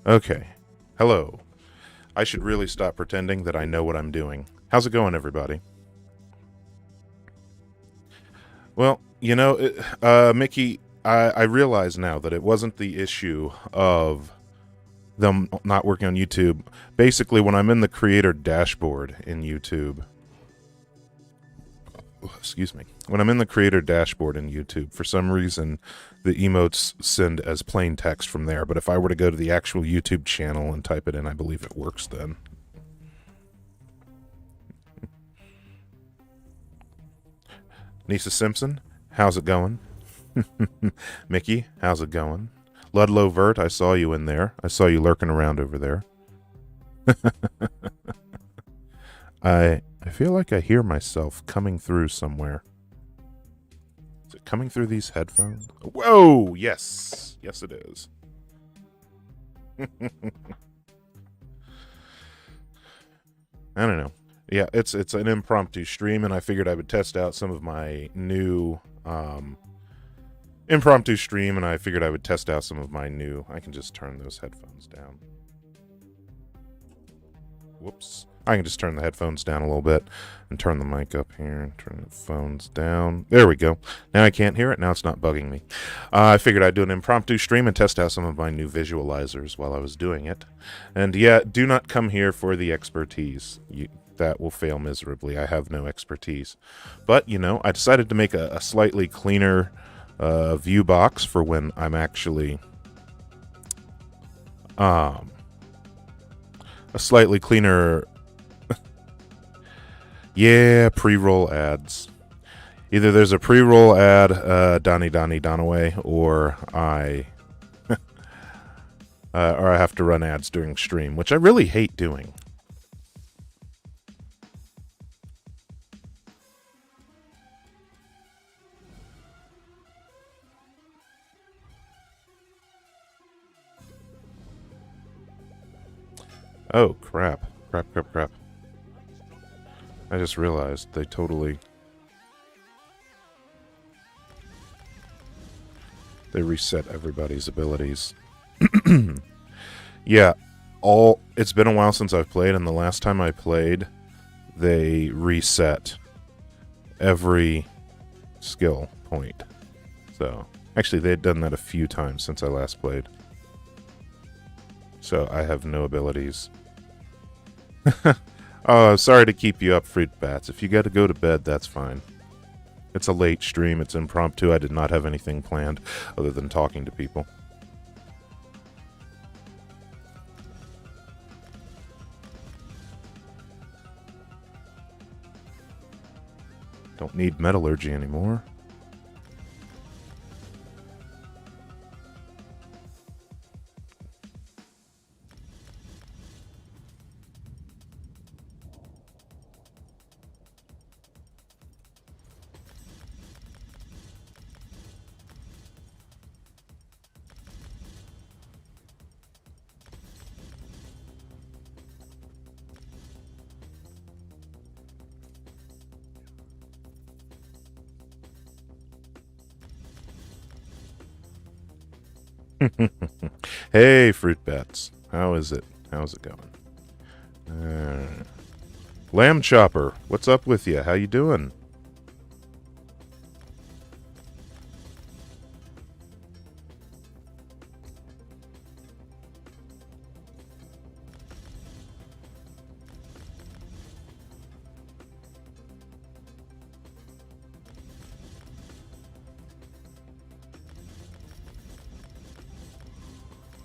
Okay. Hello. I should really stop pretending that I know what I'm doing. How's it going, everybody? Well, Mickey, I realize now that it wasn't the issue of them not working on YouTube. Basically, when I'm in the creator dashboard in YouTube, excuse me, when I'm in the creator dashboard in YouTube, for some reason, the emotes send as plain text from there. But if I were to go to the actual YouTube channel and type it in, I believe it works then. Nisa Simpson, how's it going? Mickey, how's it going? Ludlow Vert, I saw you in there. I saw you lurking around over there. I feel like I hear myself coming through somewhere. Is it coming through these headphones? Whoa! Yes. Yes, it is. I don't know. Yeah, it's an impromptu stream, and I figured I would test out some of my new impromptu stream, and I figured I would test out some of my new. I can just turn those headphones down. Whoops. I can just turn the headphones down a little bit and turn the mic up here and turn the phones down. There we go. Now I can't hear it. Now it's not bugging me. I figured I'd do an impromptu stream and test out some of my new visualizers while I was doing it. And yeah, do not come here for the expertise. That will fail miserably. I have no expertise. But, I decided to make a slightly cleaner view box for when I'm actually... a slightly cleaner... Yeah, pre-roll ads. Either there's a pre-roll ad, Donnie Donaway, or I have to run ads during stream, which I really hate doing. Oh, crap. Crap. I just realized they totally... They reset everybody's abilities. Yeah, it's been a while since I've played, and the last time I played, they reset every skill point. So, actually, they had done that a few times since I last played. So, I have no abilities. Oh, sorry to keep you up, Fruit Bats. If you got to go to bed, that's fine. It's a late stream. It's impromptu. I did not have anything planned other than talking to people. Don't need metallurgy anymore. Hey, Fruit Bats. How is it? How's it going? Lamb Chopper, what's up with you? How you doing?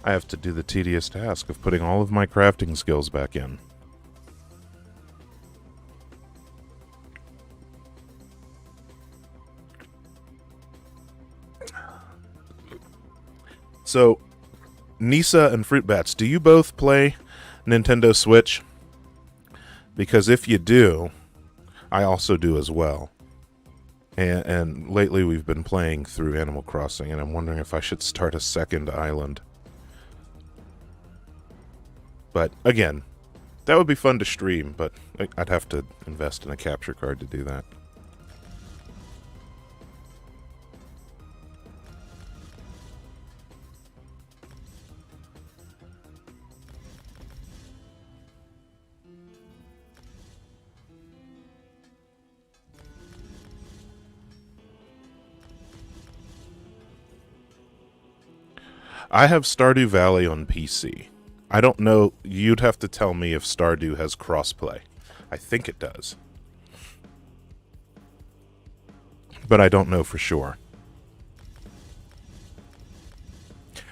I have to do the tedious task of putting all of my crafting skills back in. So, Nisa and Fruit Bats, do you both play Nintendo Switch? Because if you do, I also do as well. And lately we've been playing through Animal Crossing, and I'm wondering if I should start a second island. But, again, that would be fun to stream, but I'd have to invest in a capture card to do that. I have Stardew Valley on PC. I don't know. You'd have to tell me if Stardew has crossplay. I think it does. But I don't know for sure.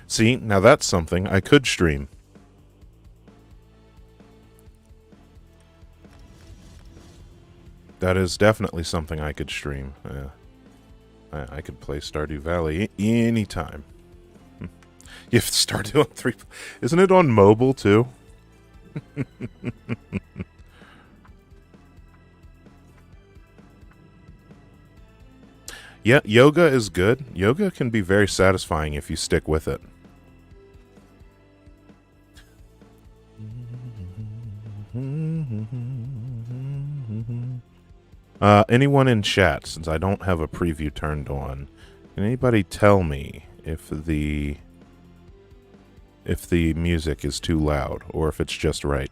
See, now that's something I could stream. That is definitely something I could stream. I could play Stardew Valley anytime. If Stardew on 3... Isn't it on mobile, too? Yeah, yoga is good. Yoga can be very satisfying if you stick with it. Anyone in chat, since I don't have a preview turned on, can anybody tell me if the music is too loud or if it's just right?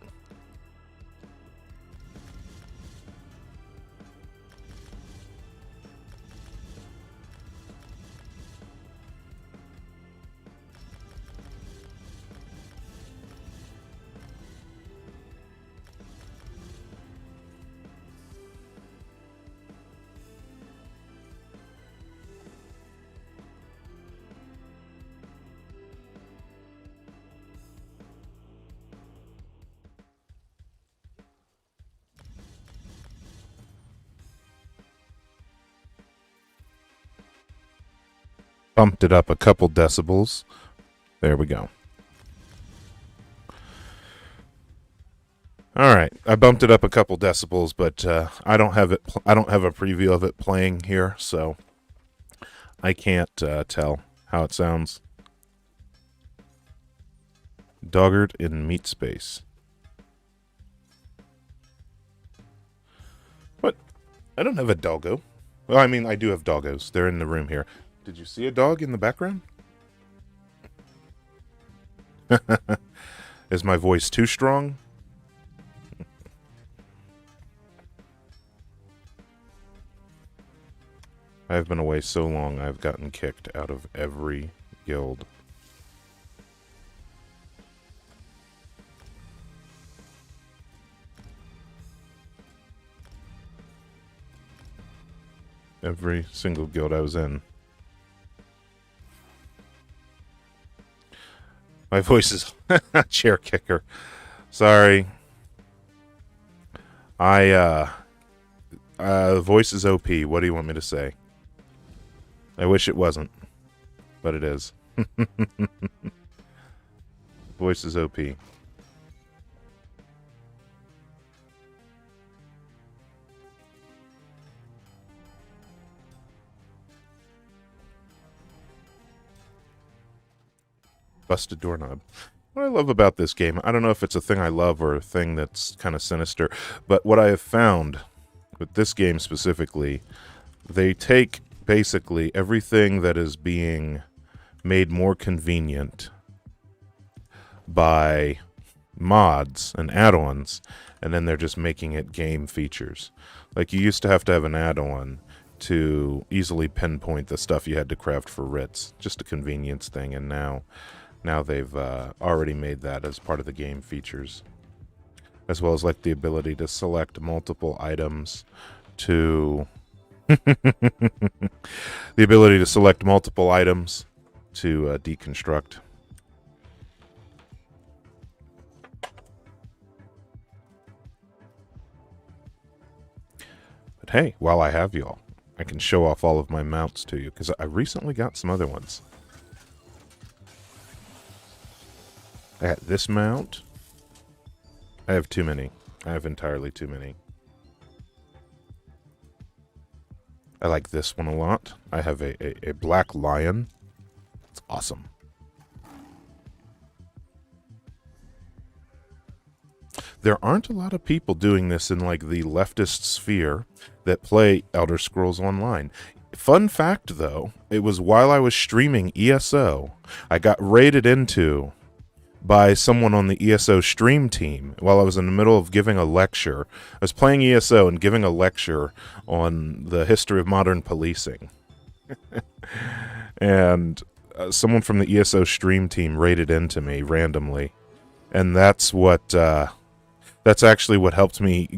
Bumped it up a couple decibels. There we go. All right, I bumped it up a couple decibels, but I don't have it. I don't have a preview of it playing here, so I can't tell how it sounds. Doggard in meat space. What? I don't have a doggo. Well, I mean, I do have doggos. They're in the room here. Did you see a dog in the background? Is my voice too strong? I've been away so long, I've gotten kicked out of every guild. Every single guild I was in. My voice is chair kicker. Sorry. Voice is OP. What do you want me to say? I wish it wasn't, but it is. Voice is OP. Busted doorknob. What I love about this game, I don't know if it's a thing I love or a thing that's kind of sinister, but what I have found with this game specifically, they take basically everything that is being made more convenient by mods and add-ons, and then they're just making it game features. Like, you used to have an add-on to easily pinpoint the stuff you had to craft for writs, just a convenience thing, and now they've already made that as part of the game features, as well as like the ability to select multiple items to the ability to select multiple items to deconstruct. But hey, while I have y'all, I can show off all of my mounts to you, because I recently got some other ones. I got this mount. I have too many. I have entirely too many. I like this one a lot. I have a black lion. It's awesome. There aren't a lot of people doing this in like the leftist sphere that play Elder Scrolls Online. Fun fact though, it was while I was streaming ESO, I got raided into by someone on the ESO stream team while I was in the middle of giving a lecture. I was playing ESO and giving a lecture on the history of modern policing. And someone from the ESO stream team raided into me randomly, and that's what that's actually what helped me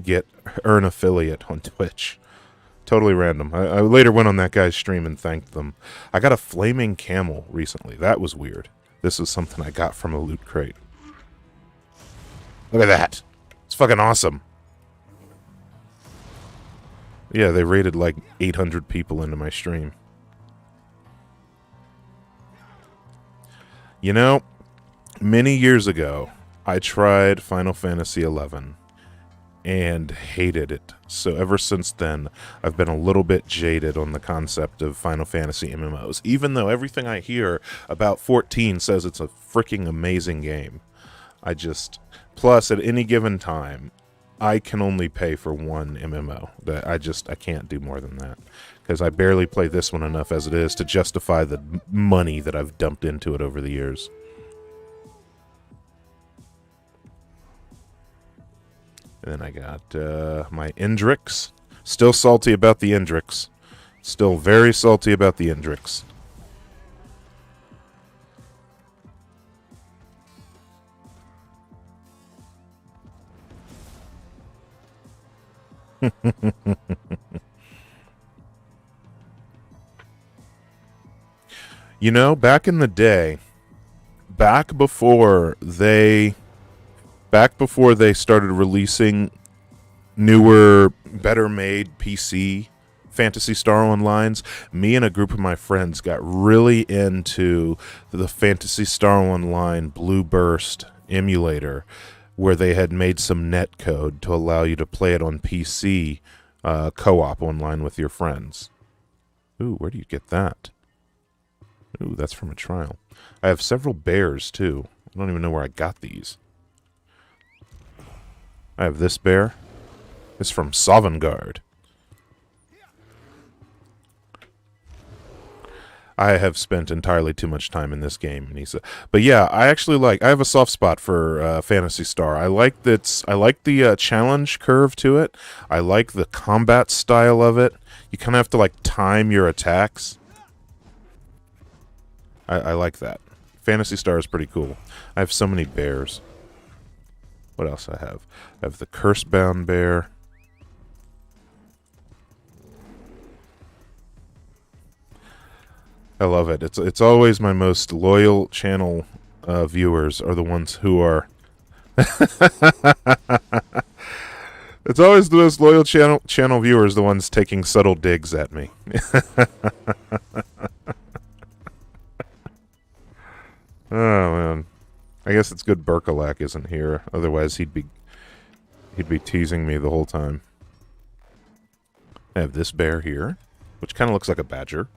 earn affiliate on Twitch. Totally random. I later went on that guy's stream and thanked them. I got a flaming camel recently. That was weird. This is something I got from a loot crate. Look at that. It's fucking awesome. Yeah, they raided like 800 people into my stream. You know, many years ago, I tried Final Fantasy XI and hated it. So ever since then, I've been a little bit jaded on the concept of Final Fantasy MMOs, even though everything I hear about 14 says it's a freaking amazing game. Plus, at any given time, I can only pay for one MMO. I can't do more than that, because I barely play this one enough as it is to justify the money that I've dumped into it over the years. And then I got my Indrix. Still salty about the Indrix. Still very salty about the Indrix. You know, back in the day, back before they started releasing newer, better-made PC Phantasy Star Onlines, me and a group of my friends got really into the Phantasy Star Online Blue Burst emulator, where they had made some netcode to allow you to play it on PC co-op online with your friends. Ooh, where do you get that? Ooh, that's from a trial. I have several bears, too. I don't even know where I got these. I have this bear. It's from Sovngarde. I have spent entirely too much time in this game, Nisa. But yeah, I have a soft spot for Phantasy Star. I like the challenge curve to it. I like the combat style of it. You kind of have to like time your attacks. I like that. Phantasy Star is pretty cool. I have so many bears. What else I have? I have the Cursebound Bear. I love it. It's always my most loyal channel viewers are the ones who are... It's always the most loyal channel viewers, the ones taking subtle digs at me. Oh, man. I guess it's good Berkelak isn't here. Otherwise, he'd be teasing me the whole time. I have this bear here, which kind of looks like a badger.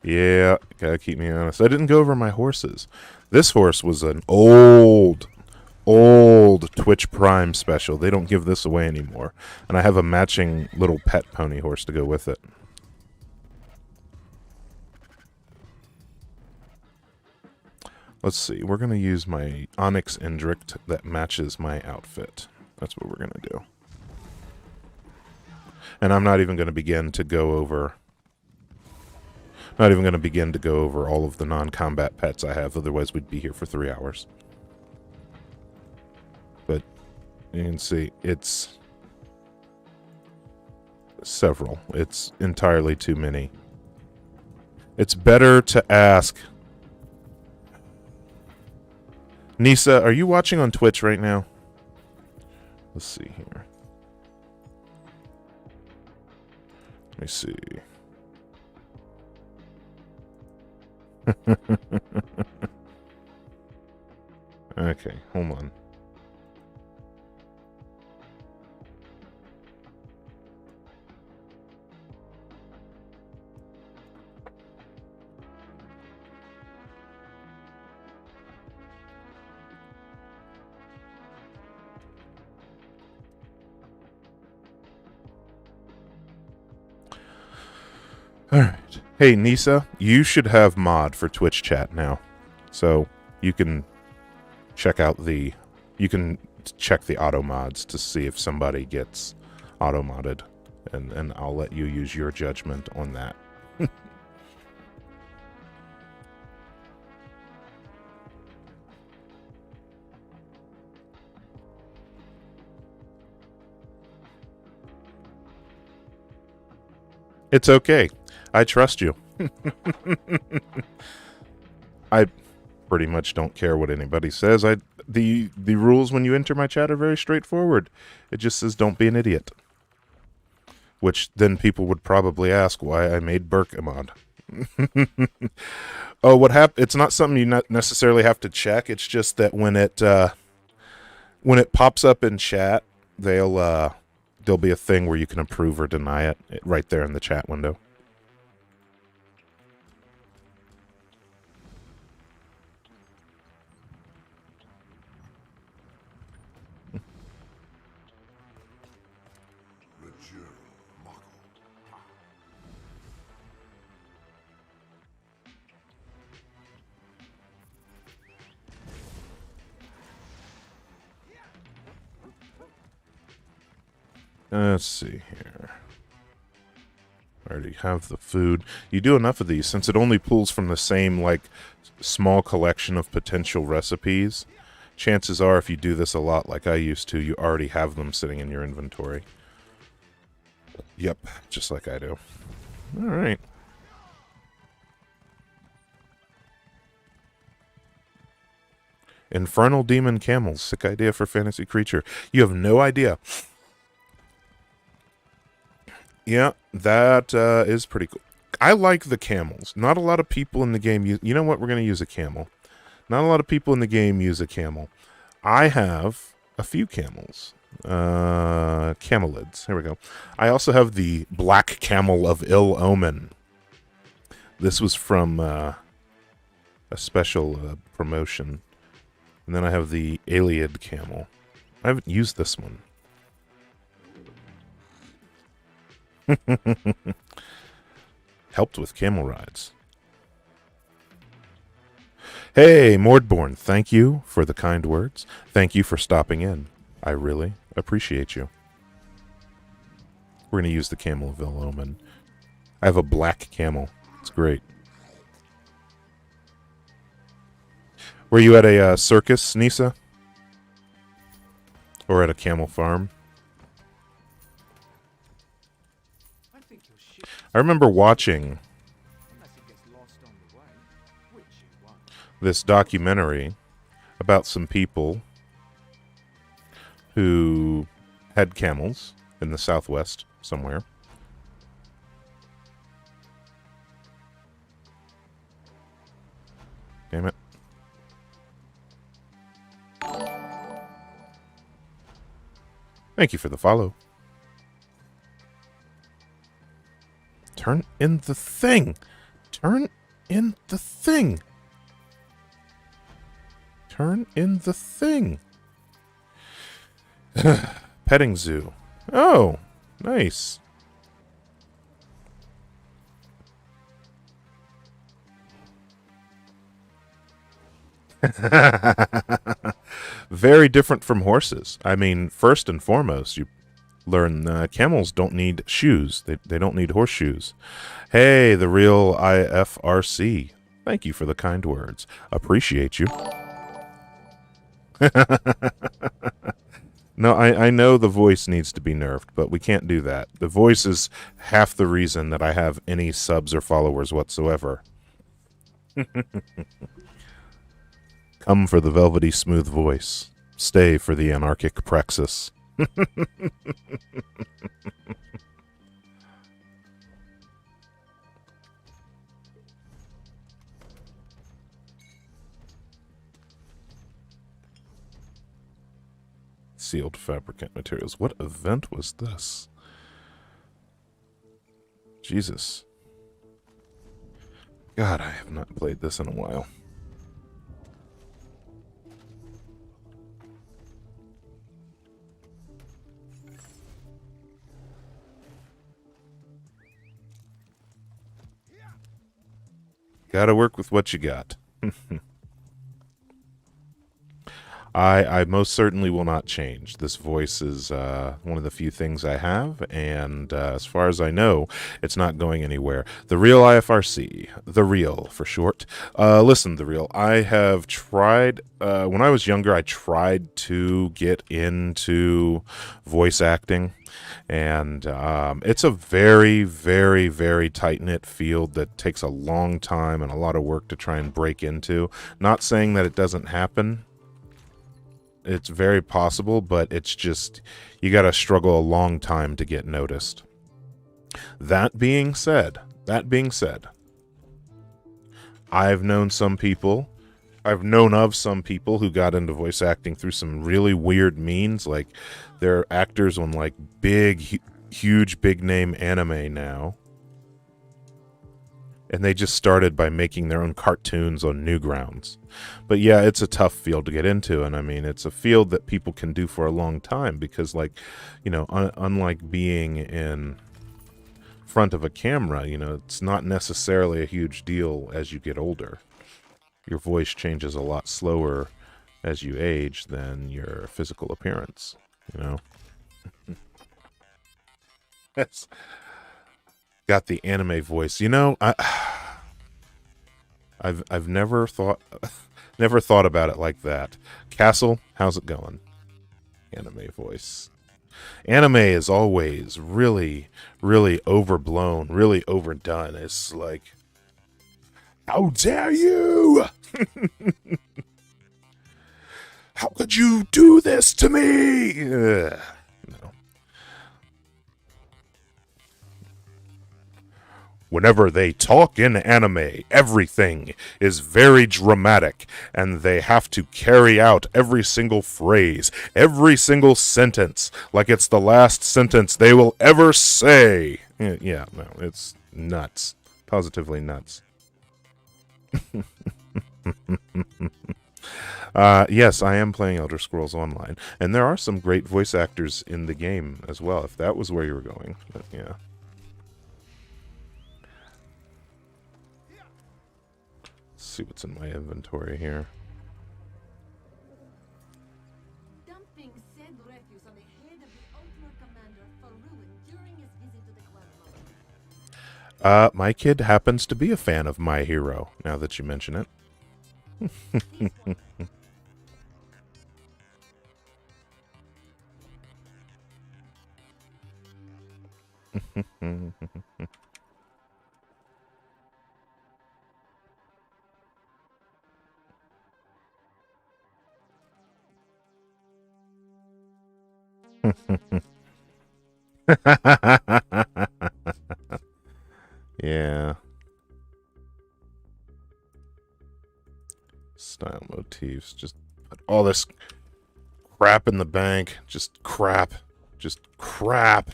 Yeah, gotta keep me honest. I didn't go over my horses. This horse was an old Twitch Prime special. They don't give this away anymore. And I have a matching little pet pony horse to go with it. Let's see. We're going to use my Onyx Indrict that matches my outfit. That's what we're going to do. And I'm not even going to begin to go over... Not even going to begin to go over all of the non-combat pets I have, otherwise we'd be here for 3 hours. But you can see, it's several. It's entirely too many. It's better to ask... Nisa, are you watching on Twitch right now? Let's see here. Let me see. Okay, hold on. Alright. Hey, Nisa, you should have mod for Twitch chat now. So, you can check out the... You can check the auto mods to see if somebody gets auto modded. and I'll let you use your judgment on that. It's okay. I trust you. I pretty much don't care what anybody says. The rules when you enter my chat are very straightforward. It just says don't be an idiot. Which then people would probably ask why I made Burke a mod. Oh, what happened? It's not something you not necessarily have to check. It's just that when it pops up in chat, there'll be a thing where you can approve or deny it right there in the chat window. Let's see here. I already have the food. You do enough of these, since it only pulls from the same, like, small collection of potential recipes. Chances are, if you do this a lot like I used to, you already have them sitting in your inventory. Yep, just like I do. Alright. Infernal Demon Camels. Sick idea for fantasy creature. You have no idea. Yeah, that is pretty cool. I like the camels. Not a lot of people in the game use... You know what? We're going to use a camel. Not a lot of people in the game use a camel. I have a few camels. Camelids. Here we go. I also have the Black Camel of Ill Omen. This was from a special promotion. And then I have the Aliad Camel. I haven't used this one. Helped with camel rides. Hey, Mordborn, thank you for the kind words. Thank you for stopping in. I really appreciate you. We're going to use the Camel of Ill Omen. I have a black camel. It's great. Were you at a circus, Nisa? Or at a camel farm? I remember watching this documentary about some people who had camels in the Southwest somewhere. Damn it. Thank you for the follow. Turn in the thing. Turn in the thing. Turn in the thing. Petting zoo. Oh, nice. Very different from horses. I mean, first and foremost, you learn camels don't need shoes. They don't need horseshoes. Hey, the real IFRC. Thank you for the kind words. Appreciate you. No, I know the voice needs to be nerfed, but we can't do that. The voice is half the reason that I have any subs or followers whatsoever. Come for the velvety smooth voice. Stay for the anarchic praxis. Sealed fabricant materials. What event was this? Jesus. God, I have not played this in a while. Gotta work with what you got. I most certainly will not change. This voice is one of the few things I have, and as far as I know, it's not going anywhere. The Real IFRC, The Real for short. Listen, The Real, I have tried, when I was younger, I tried to get into voice acting, and it's a very, very, very tight-knit field that takes a long time and a lot of work to try and break into. Not saying that it doesn't happen. It's very possible, but it's just, you gotta struggle a long time to get noticed. That being said, I've known of some people who got into voice acting through some really weird means. Like, they're actors on like huge big name anime now, and they just started by making their own cartoons on Newgrounds. But yeah, it's a tough field to get into, and I mean, it's a field that people can do for a long time because, like, you know, unlike being in front of a camera, you know, it's not necessarily a huge deal as you get older. Your voice changes a lot slower as you age than your physical appearance, you know. That's got the anime voice. You know, I've never thought about it like that. Castle, how's it going? Anime voice. Anime is always really, really overblown, really overdone. It's like, how dare you? How could you do this to me? No. Whenever they talk in anime, everything is very dramatic, and they have to carry out every single phrase, every single sentence, like it's the last sentence they will ever say. Yeah, no, it's nuts. Positively nuts. Yes, I am playing Elder Scrolls Online, and there are some great voice actors in the game as well, if that was where you were going. But yeah. See what's in my inventory here. Dumping said refuse on the head of the Ultimate Commander for ruin during his visit to the Cloud Mountain. My kid happens to be a fan of My Hero, now that you mention it. Yeah. Style motifs. Just put all this crap in the bank. Just crap. Just crap.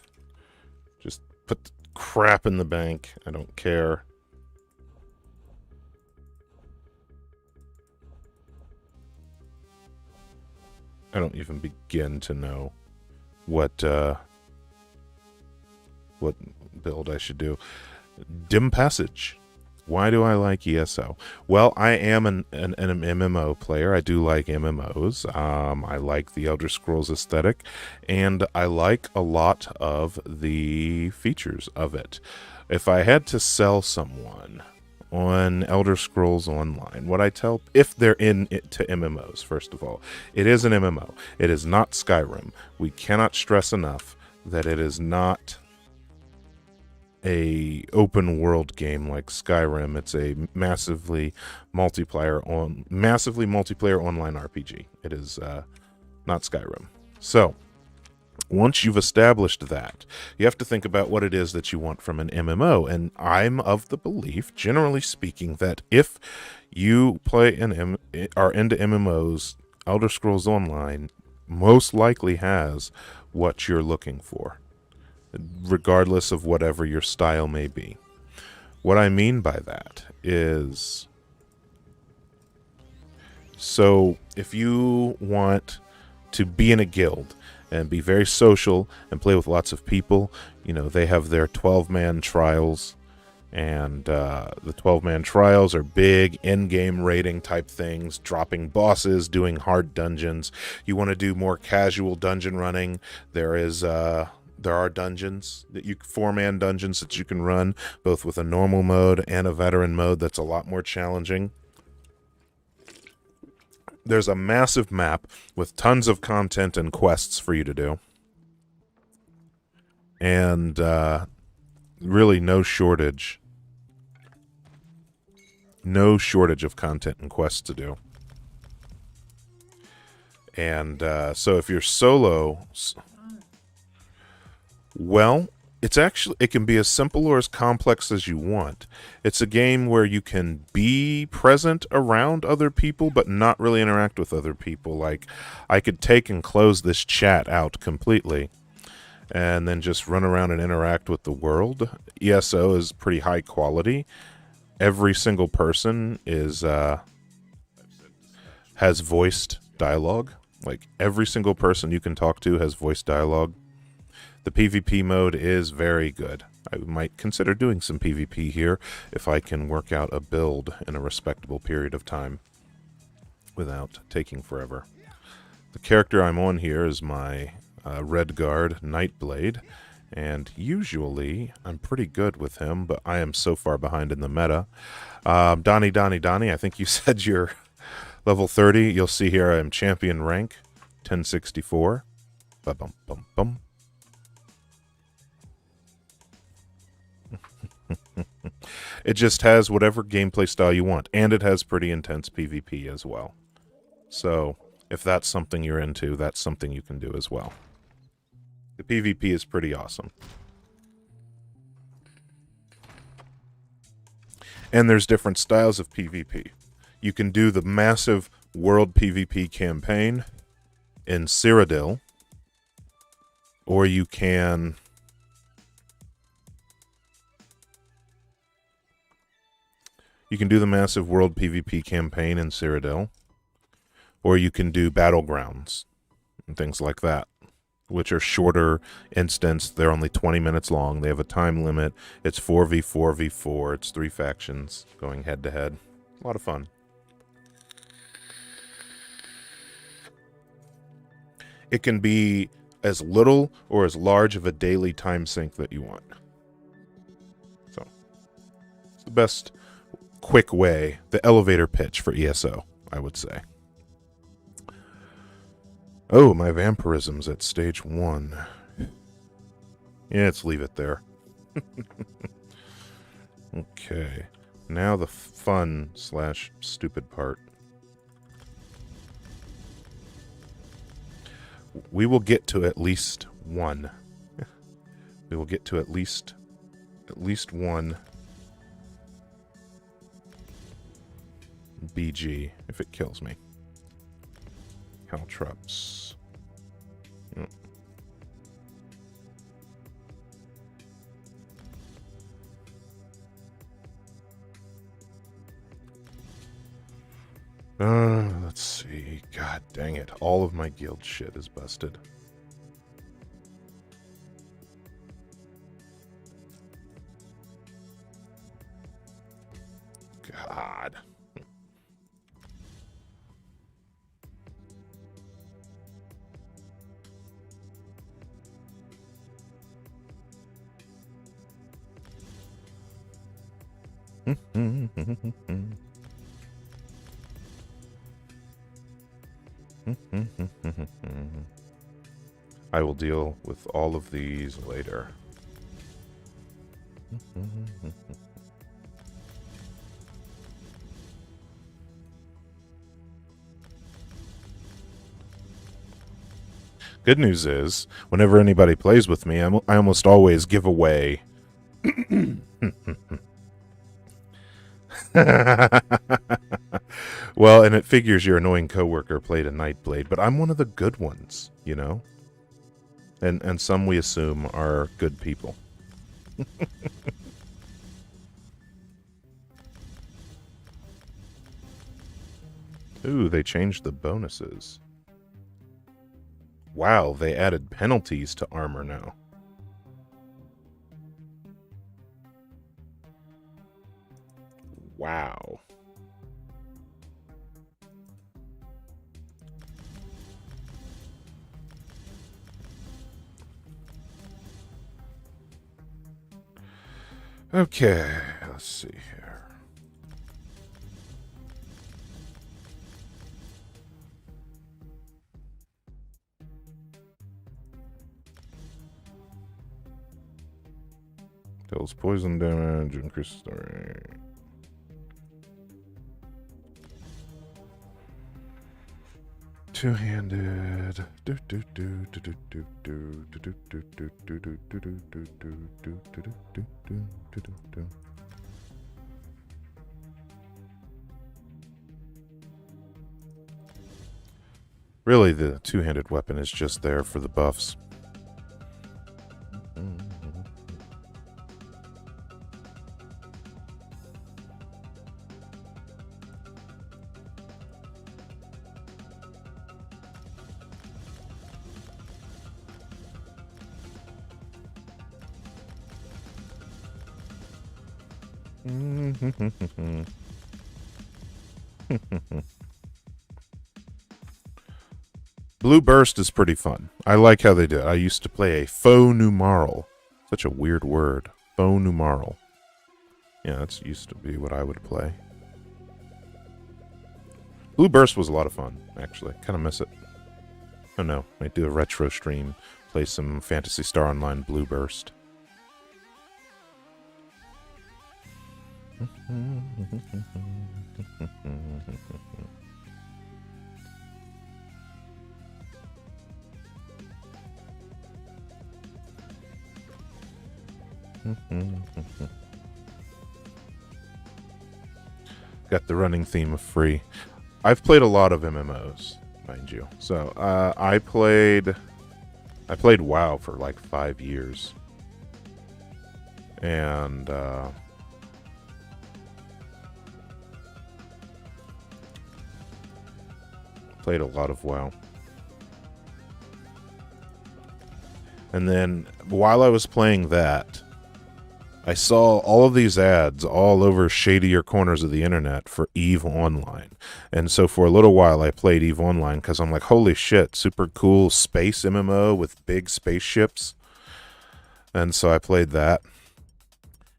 Just put the crap in the bank. I don't care. I don't even begin to know what build I should do. Dim Passage. Why do I like ESO? Well, I am an MMO player. I do like MMOs. I like the Elder Scrolls aesthetic, and I like a lot of the features of it. If I had to sell someone on Elder Scrolls Online, what I tell, if they're into MMOs, first of all, it is an MMO. It is not Skyrim. We cannot stress enough that it is not a open world game like Skyrim. It's a massively multiplayer online RPG. It is not Skyrim. So once you've established that, you have to think about what it is that you want from an MMO. And I'm of the belief, generally speaking, that if you play are into MMOs, Elder Scrolls Online most likely has what you're looking for, regardless of whatever your style may be. What I mean by that is, so if you want to be in a guild and be very social and play with lots of people, you know, they have their 12-man trials And the 12-man trials are big in-game rating type things, dropping bosses, doing hard dungeons. You want to do more casual dungeon running, there are dungeons that 4-man dungeons that you can run, both with a normal mode and a veteran mode that's a lot more challenging. There's a massive map with tons of content and quests for you to do. And really no shortage of content and quests to do. And so if you're solo, well, it can be as simple or as complex as you want. It's a game where you can be present around other people but not really interact with other people. Like, I could take and close this chat out completely and then just run around and interact with the world. ESO is pretty high quality. Every single person has voiced dialogue. Like, every single person you can talk to has voiced dialogue. The PvP mode is very good. I might consider doing some PvP here if I can work out a build in a respectable period of time without taking forever. The character I'm on here is my Red Guard Nightblade, and usually I'm pretty good with him, but I am so far behind in the meta. Donnie, I think you said you're level 30. You'll see here I am champion rank, 1064. Ba-bum-bum-bum. It just has whatever gameplay style you want, and it has pretty intense PvP as well. So, if that's something you're into, that's something you can do as well. The PvP is pretty awesome. And there's different styles of PvP. You can do the massive world PvP campaign in Cyrodiil, or you can do the massive world PvP campaign in Cyrodiil, or you can do battlegrounds and things like that, which are shorter instance. They're only 20 minutes long. They have a time limit. It's 4v4v4. It's 3 factions going head to head. A lot of fun. It can be as little or as large of a daily time sink that you want. So, it's the best quick way, the elevator pitch for ESO, I would say. Oh, my vampirism's at stage 1. Yeah, let's leave it there. Okay. Now the fun/stupid part. We will get to at least one. We will get to at least one BG if it kills me. Caltrops. Oh. Let's see. God dang it. All of my guild shit is busted. God. I will deal with all of these later. Good news is, whenever anybody plays with me, I almost always give away. Well, and it figures your annoying coworker played a Nightblade, but I'm one of the good ones, you know? And some we assume are good people. Ooh, they changed the bonuses. Wow, they added penalties to armor now. Wow. Okay, let's see here. Deals poison damage, increases story. Two-handed. Really, the two-handed weapon is just there for the buffs. Blue Burst is pretty fun. I like how they do it. I used to play a faux numeral. Such a weird word. Faux numeral. Yeah, that's used to be what I would play. Blue Burst was a lot of fun, actually. Kind of miss it. Oh no, might do a retro stream. Play some Phantasy Star Online Blue Burst. Got the running theme of free. I've played a lot of MMOs, mind you. So I played WoW for like 5 years, and played a lot of WoW. And then while I was playing that, I saw all of these ads all over shadier corners of the internet for EVE Online. And so for a little while I played EVE Online because I'm like, holy shit, super cool space MMO with big spaceships. And so I played that.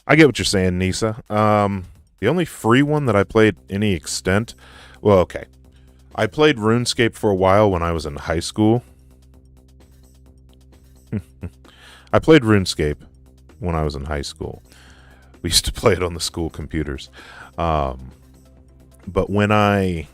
I get what you're saying, Nisa. The only free one that I played any extent... Well, okay. I played RuneScape for a while when I was in high school. I played RuneScape when I was in high school. We used to play it on the school computers. But when at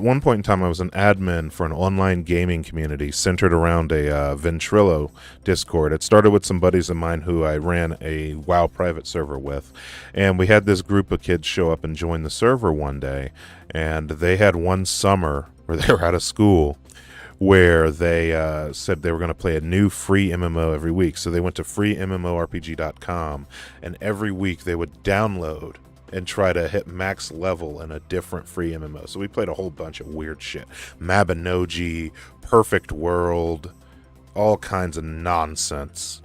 one point in time, I was an admin for an online gaming community centered around a Ventrilo Discord. It started with some buddies of mine who I ran a WoW private server with. And we had this group of kids show up and join the server one day. And they had one summer where they were out of school where they said they were going to play a new free MMO every week. So they went to freemmorpg.com, and every week they would download and try to hit max level in a different free MMO. So we played a whole bunch of weird shit. Mabinogi, Perfect World, all kinds of nonsense.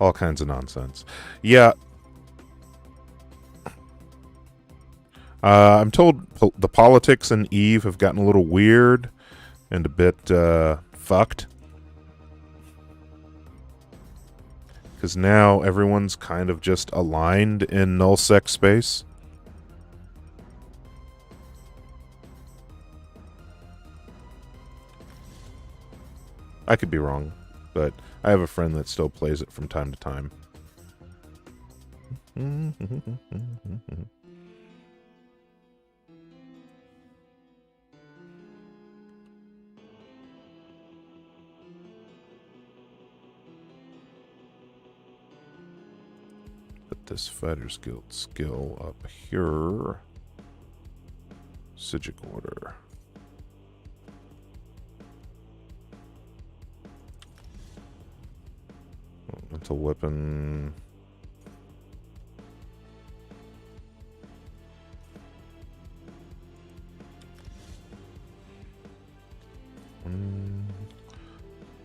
All kinds of nonsense. Yeah. I'm told the politics in EVE have gotten a little weird and a bit fucked. Because now everyone's kind of just aligned in nullsec space. I could be wrong, but I have a friend that still plays it from time to time. Put this Fighter's Guild skill up here. Sigic Order. Mental Weapon.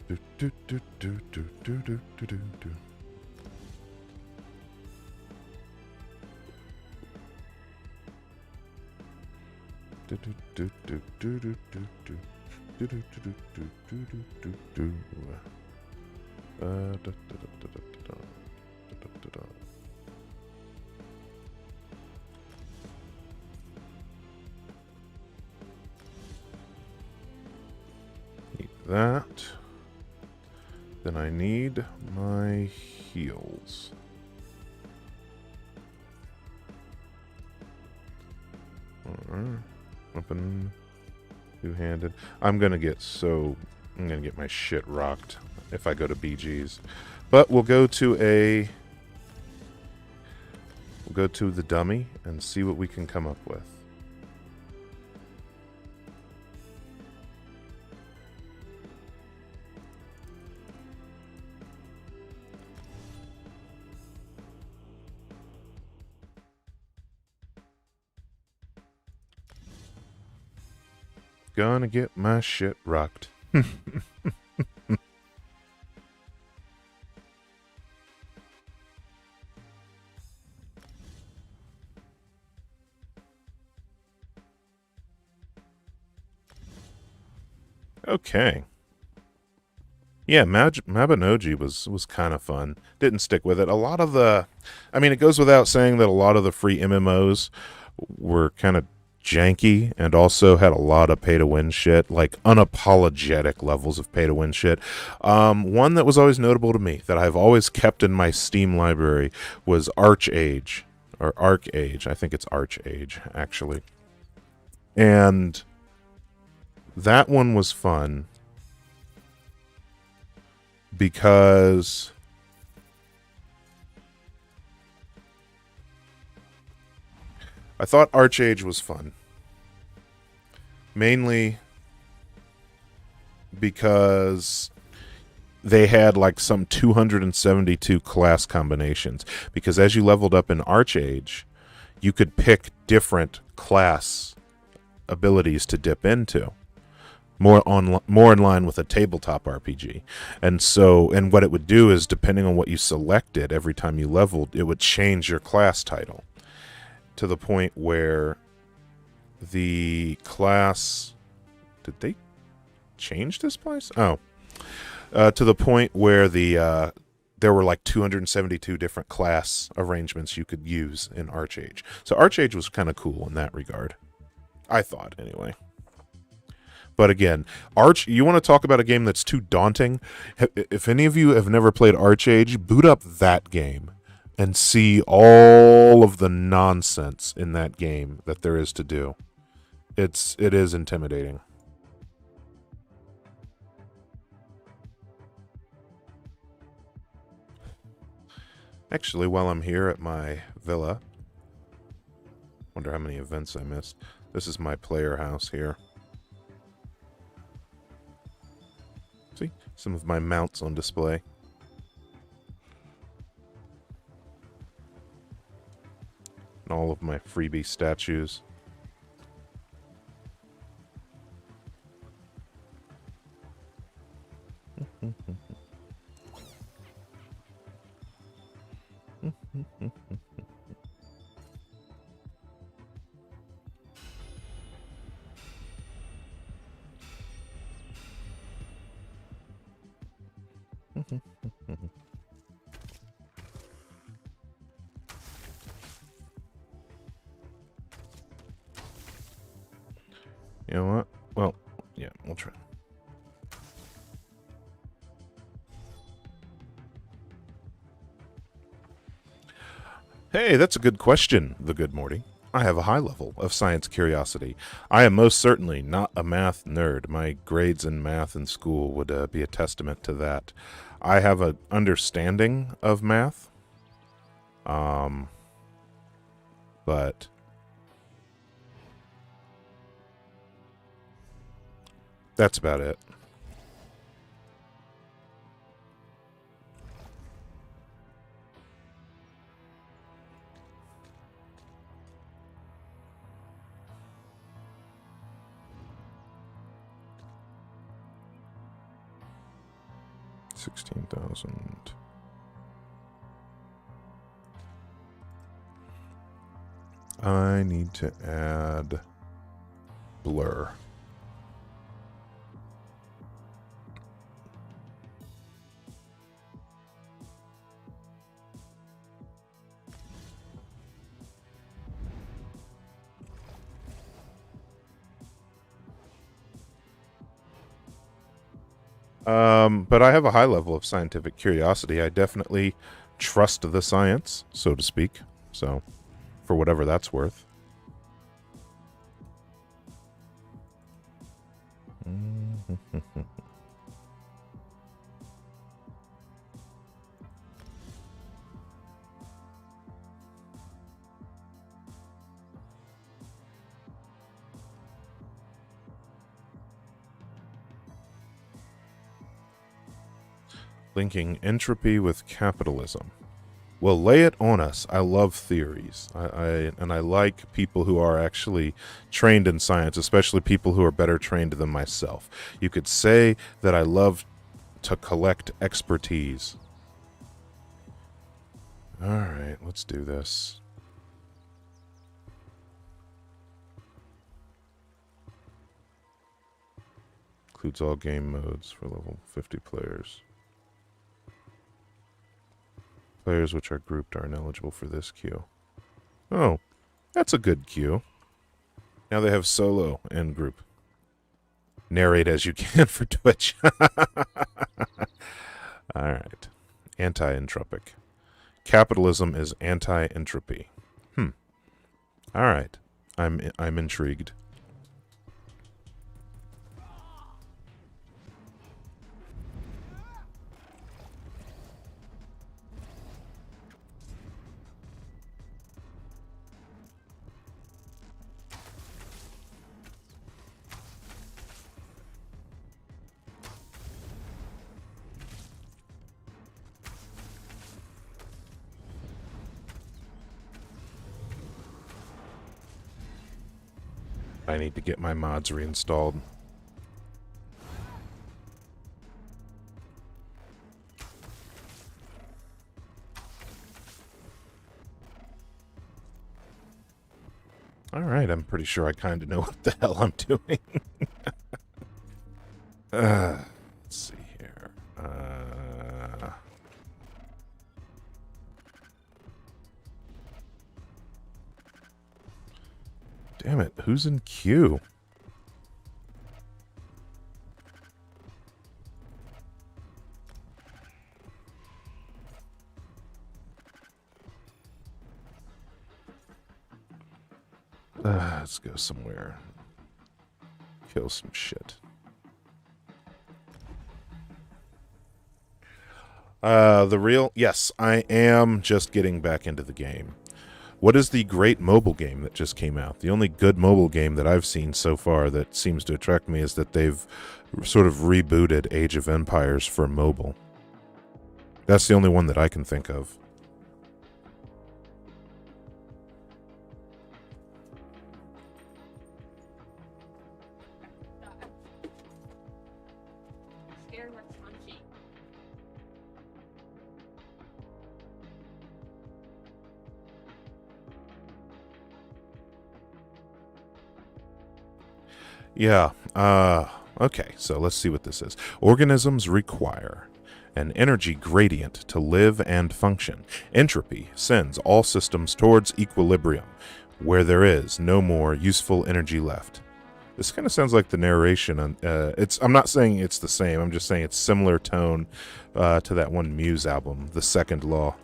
Do, do, do, do, do, do, do, do, do. Need that. Then I need my heals. Weapon, two-handed. I'm gonna get my shit rocked if I go to BG's. But we'll go to the dummy and see what we can come up with. Gonna get my shit rocked. Okay. Yeah, Mabinogi was kind of fun. Didn't stick with it. A lot of it goes without saying that a lot of the free MMOs were kind of janky and also had a lot of pay-to-win shit, like unapologetic levels of pay-to-win shit. One that was always notable to me that I've always kept in my Steam library was Archage, or Arcage. I think it's Archage, actually. And that one was fun because I thought Archage was fun. Mainly because they had like some 272 class combinations. Because as you leveled up in Archage, you could pick different class abilities to dip into. More in line with a tabletop RPG. And what it would do is, depending on what you selected every time you leveled, it would change your class title. To the point where the class... Did they change this place? Oh. To the point where there were like 272 different class arrangements you could use in Archage. So Archage was kind of cool in that regard. I thought, anyway. But again, you want to talk about a game that's too daunting? If any of you have never played Archage, boot up that game and see all of the nonsense in that game that there is to do. It is intimidating. Actually, while I'm here at my villa, wonder how many events I missed. This is my player house here. See? Some of my mounts on display. And all of my freebie statues. You know what? Well, yeah, we'll try. Hey, that's a good question, the good Morty. I have a high level of science curiosity. I am most certainly not a math nerd. My grades in math in school would be a testament to that. I have an understanding of math, but that's about it. $16,000. I need to add blur. But I have a high level of scientific curiosity. I definitely trust the science, so to speak. So, for whatever that's worth. Linking entropy with capitalism. Well, lay it on us. I love theories. I like people who are actually trained in science, especially people who are better trained than myself. You could say that I love to collect expertise. All right, let's do this. Includes all game modes for level 50 players. Players which are grouped are ineligible for this queue. Oh, that's a good queue. Now they have solo and group. Narrate as you can for Twitch. Alright. Anti-entropic. Capitalism is anti-entropy. Alright. I'm intrigued. I need to get my mods reinstalled. Alright, I'm pretty sure I kind of know what the hell I'm doing. Let's see here. Damn it, who's in queue? Let's go somewhere. Kill some shit. Yes, I am just getting back into the game. What is the great mobile game that just came out? The only good mobile game that I've seen so far that seems to attract me is that they've sort of rebooted Age of Empires for mobile. That's the only one that I can think of. Yeah, okay, so let's see what this is. Organisms require an energy gradient to live and function. Entropy sends all systems towards equilibrium, where there is no more useful energy left. This kind of sounds like the narration on, I'm not saying it's the same, I'm just saying it's similar tone to that one Muse album, The Second Law.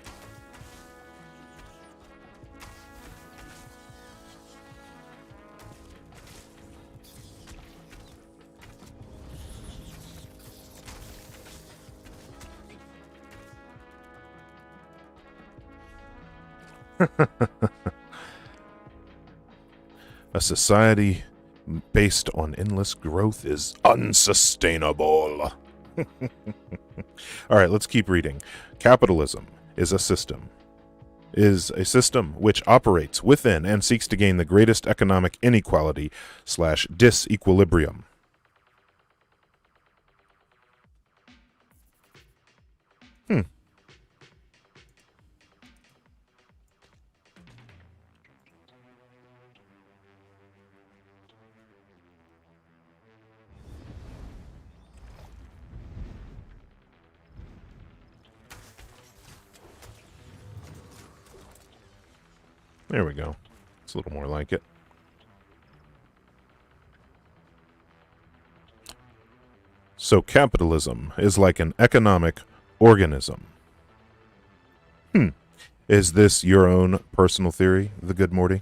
A society based on endless growth is unsustainable. All right, let's keep reading. Capitalism is a system which operates within and seeks to gain the greatest economic inequality / disequilibrium. There we go. It's a little more like it. So capitalism is like an economic organism. Is this your own personal theory, the good Morty?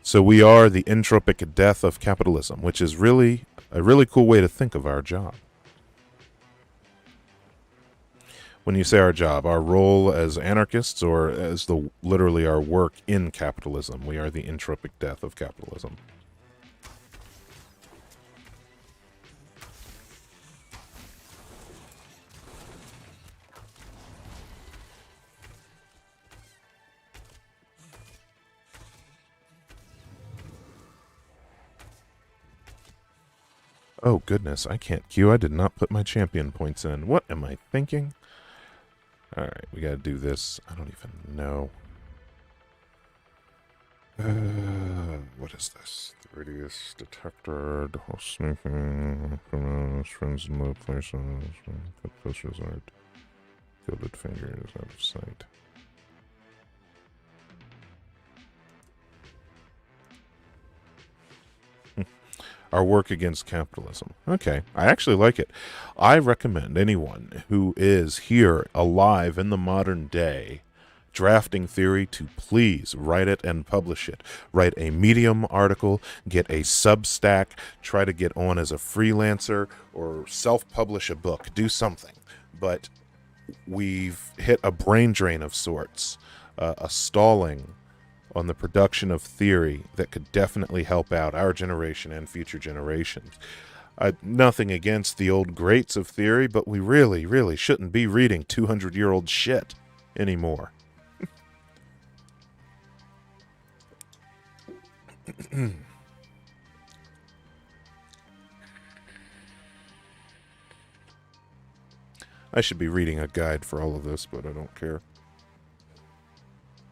So we are the entropic death of capitalism, which is really a really cool way to think of our job. When you say our job, our role as anarchists, or as literally our work in capitalism, we are the entropic death of capitalism. Oh goodness, I can't queue. I did not put my champion points in. What am I thinking? Alright, we gotta do this. I don't even know. What is this? The radius detector, sneaking, friends in low places, cut posters art, gilded fingers out of sight. Our work against capitalism. Okay, I actually like it. I recommend anyone who is here alive in the modern day drafting theory to please write it and publish it. Write a Medium article, get a Substack, try to get on as a freelancer, or self-publish a book. Do something. But we've hit a brain drain of sorts, a stalling on the production of theory that could definitely help out our generation and future generations. Nothing against the old greats of theory, but we really, really shouldn't be reading 200-year-old shit anymore. I should be reading a guide for all of this, but I don't care.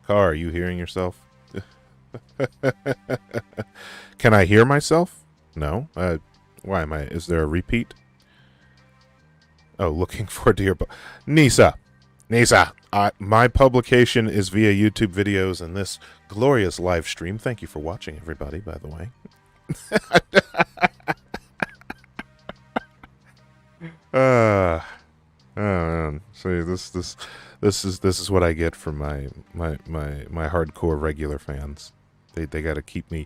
Car, are you hearing yourself? Can I hear myself? No. Why am I? Is there a repeat? Oh, looking for dear. Nisa, my publication is via YouTube videos and this glorious live stream. Thank you for watching, everybody. By the way. Oh man, see this is what I get from my hardcore regular fans. They got to keep me.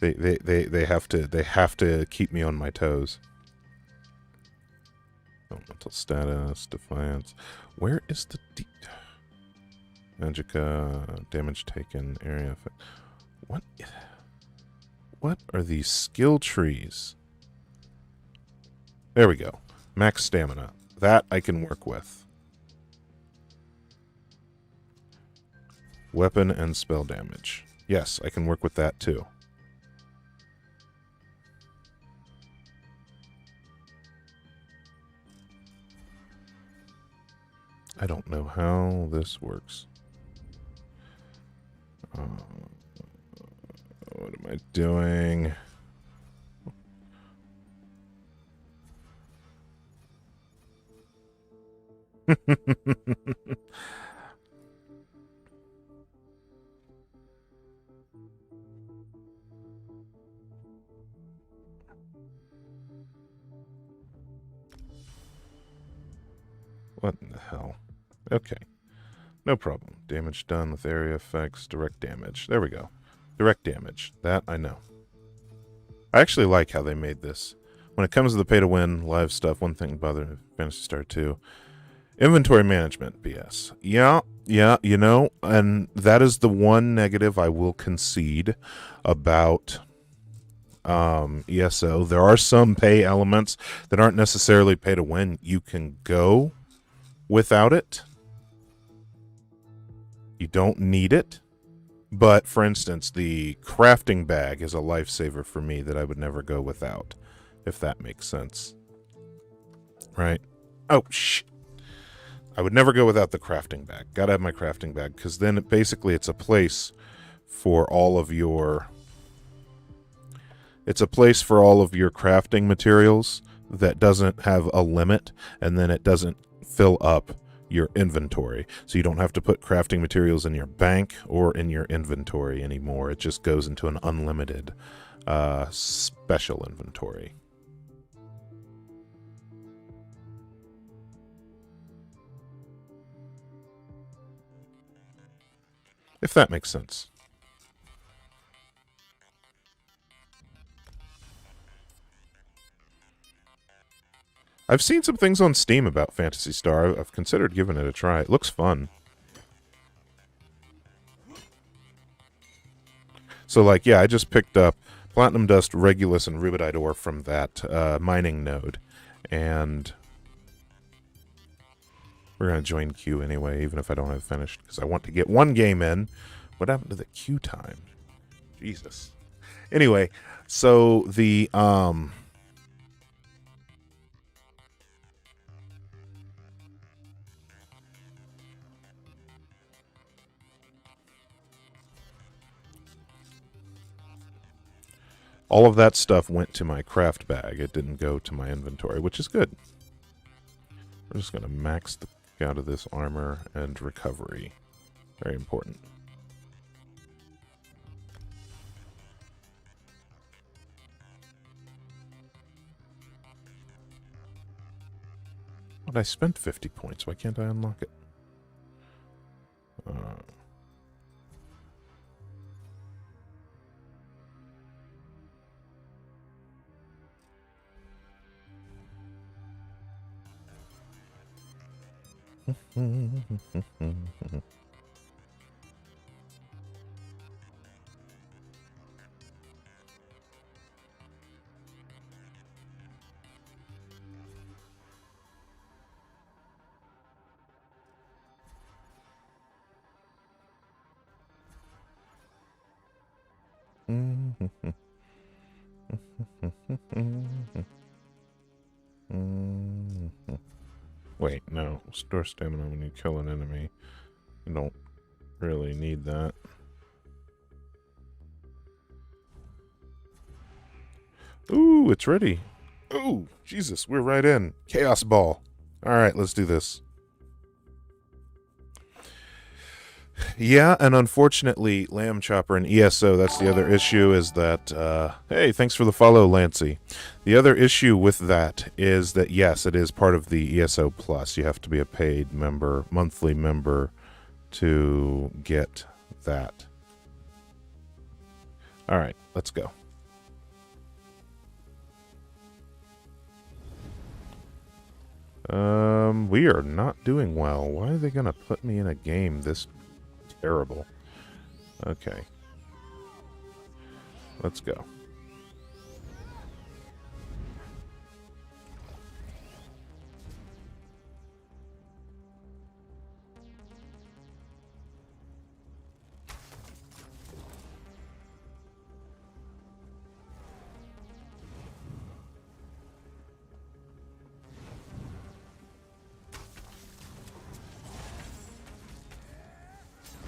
They have to keep me on my toes. Oh, mental status, defiance. Where is the Magica, damage taken, area effect? What are these skill trees? There we go. Max stamina. That I can work with. Weapon and spell damage. Yes, I can work with that too. I don't know how this works. What am I doing? What in the hell? Okay. No problem. Damage done with area effects, direct damage. There we go. Direct damage. That I know. I actually like how they made this. When it comes to the pay-to-win live stuff, one thing bothered Phantasy Star 2. Inventory management, BS. Yeah, you know, and that is the one negative I will concede about ESO. There are some pay elements that aren't necessarily pay-to-win. You can go without it. You don't need it. But, for instance, the crafting bag is a lifesaver for me that I would never go without, if that makes sense. Right? Oh, shit. I would never go without the crafting bag. Gotta have my crafting bag, because then it's a place for all of your... It's a place for all of your crafting materials that doesn't have a limit, and then it doesn't fill up your inventory. So you don't have to put crafting materials in your bank or in your inventory anymore. It just goes into an unlimited special inventory. If that makes sense. I've seen some things on Steam about Phantasy Star. I've considered giving it a try. It looks fun. So, like, yeah, I just picked up Platinum Dust, Regulus, and Rubidite ore from that mining node. And we're going to join queue anyway, even if I don't have it finished, because I want to get one game in. What happened to the queue time? Jesus. Anyway, so the all of that stuff went to my craft bag. It didn't go to my inventory, which is good. We're just going to max the out of this armor and recovery. Very important. But I spent 50 points. Why can't I unlock it? Wait, no. Store stamina when you kill an enemy. You don't really need that. Ooh, it's ready. Ooh, Jesus, we're right in. Chaos Ball. Alright, let's do this. Yeah, and unfortunately, Lamb Chopper and ESO, that's the other issue, is that, hey, thanks for the follow, Lancy. The other issue with that is that, yes, it is part of the ESO Plus. You have to be a paid member, monthly member, to get that. Alright, let's go. We are not doing well. Why are they gonna put me in a game this terrible? Okay. Let's go.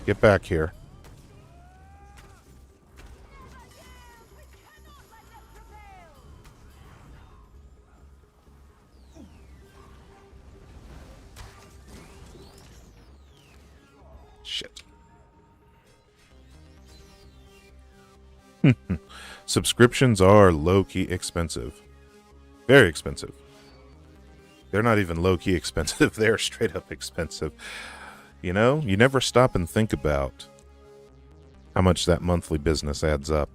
Get back here. Shit. Subscriptions are low-key expensive. Very expensive. They're not even low-key expensive. They're straight-up expensive. You know, you never stop and think about how much that monthly business adds up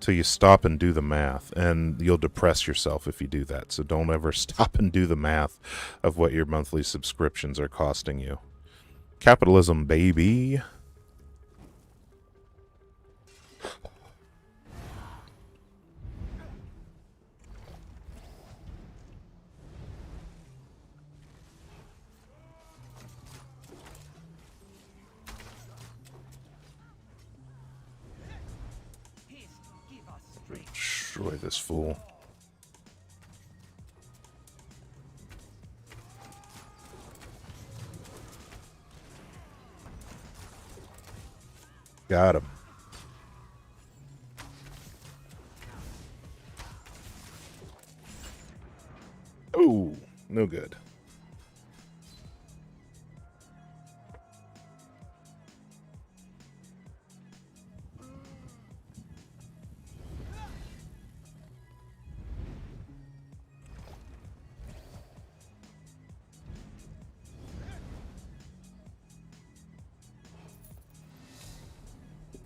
till you stop and do the math, and you'll depress yourself if you do that. So don't ever stop and do the math of what your monthly subscriptions are costing you. Capitalism, baby. Destroy this fool. Got him. Ooh, no good.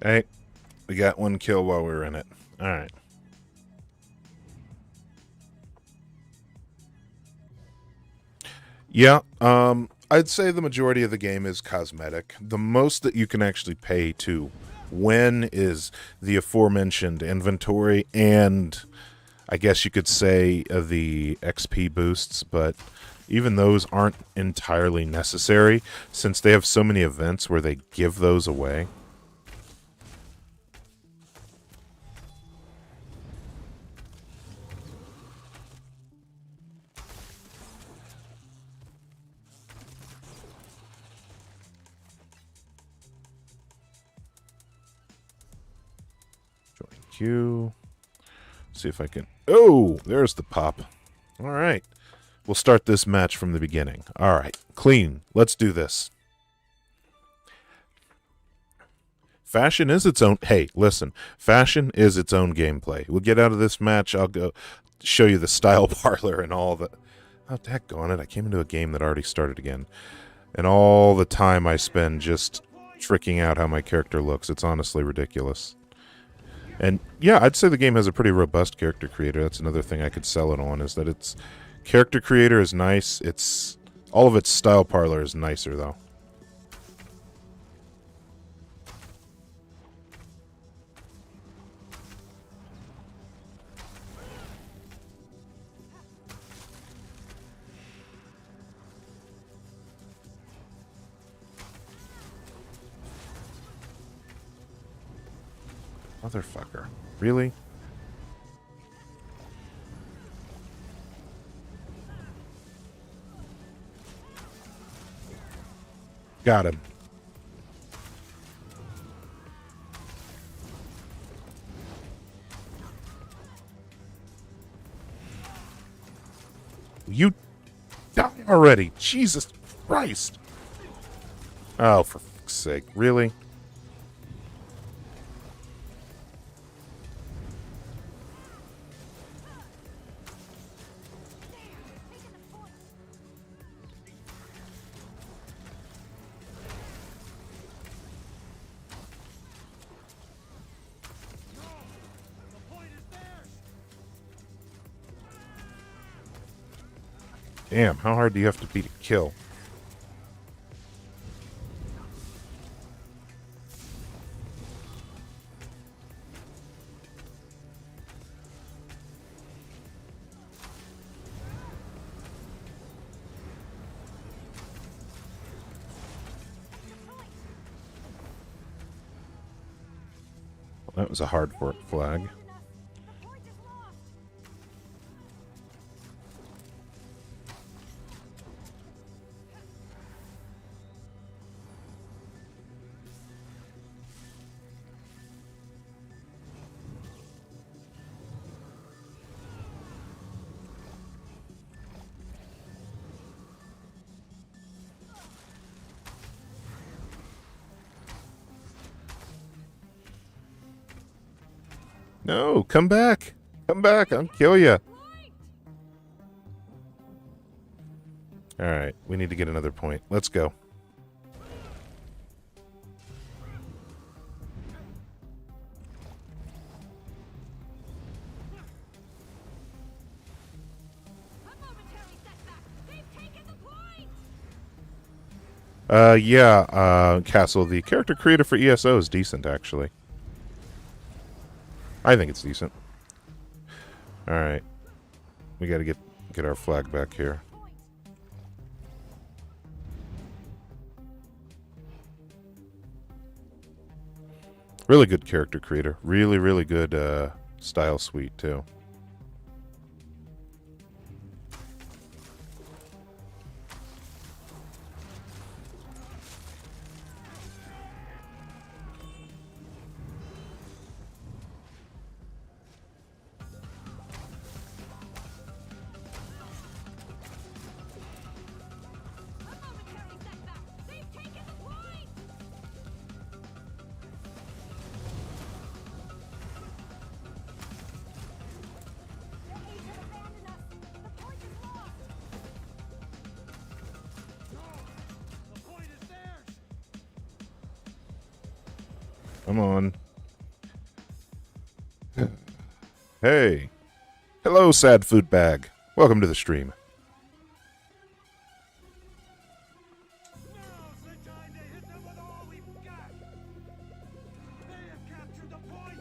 Hey, we got one kill while we were in it. Alright. Yeah, I'd say the majority of the game is cosmetic. The most that you can actually pay to win is the aforementioned inventory and I guess you could say the XP boosts, but even those aren't entirely necessary since they have so many events where they give those away. Join queue. See if I can... Oh, there's the pop. All right. We'll start this match from the beginning. All right. Clean. Let's do this. Fashion is its own... Hey, listen. Fashion is its own gameplay. We'll get out of this match. I'll go show you the style parlor and all the... Oh, daggone it. I came into a game that already started again. And all the time I spend just tricking out how my character looks. It's honestly ridiculous. And yeah, I'd say the game has a pretty robust character creator. That's another thing I could sell it on, is that its character creator is nice. It's all of its style parlor is nicer though. Motherfucker. Really? Got him. You die already. Jesus Christ. Oh, for fuck's sake. Really? Damn, how hard do you have to be to kill? Well, that was a hard fork flag. No, come back. Come back. I'll kill you. Alright, we need to get another point. Let's go. Castle, the character creator for ESO is decent, actually. I think it's decent. Alright. We gotta get our flag back here. Really good character creator. Really, really good style suite, too. Come on. Hey. Hello, sad food bag. Welcome to the stream. Now's the time to hit them with all we've got! They have captured the point!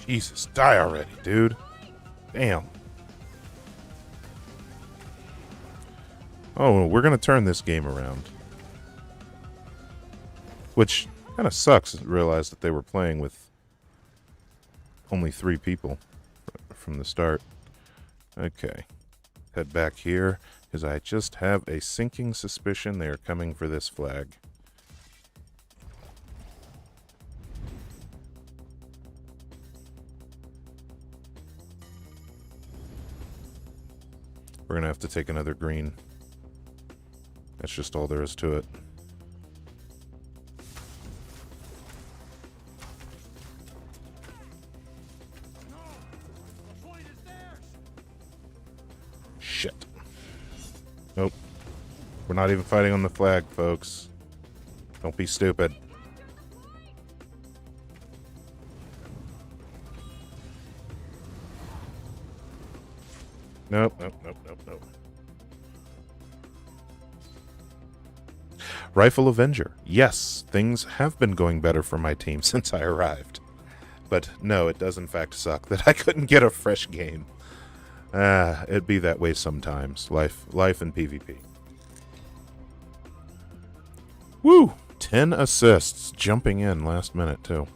Jesus, die already, dude. Damn. Oh, we're going to turn this game around. Which kind of sucks to realize that they were playing with only 3 people from the start. Okay. Head back here, because I just have a sinking suspicion they are coming for this flag. We're going to have to take another green. That's just all there is to it. No! The point is theirs! Shit. Nope. We're not even fighting on the flag, folks. Don't be stupid. Nope, nope, nope, nope, nope. Rifle Avenger. Yes, things have been going better for my team since I arrived. But no, it does in fact suck that I couldn't get a fresh game. It'd be that way sometimes. Life and PvP. Woo! 10 assists. Jumping in last minute, too.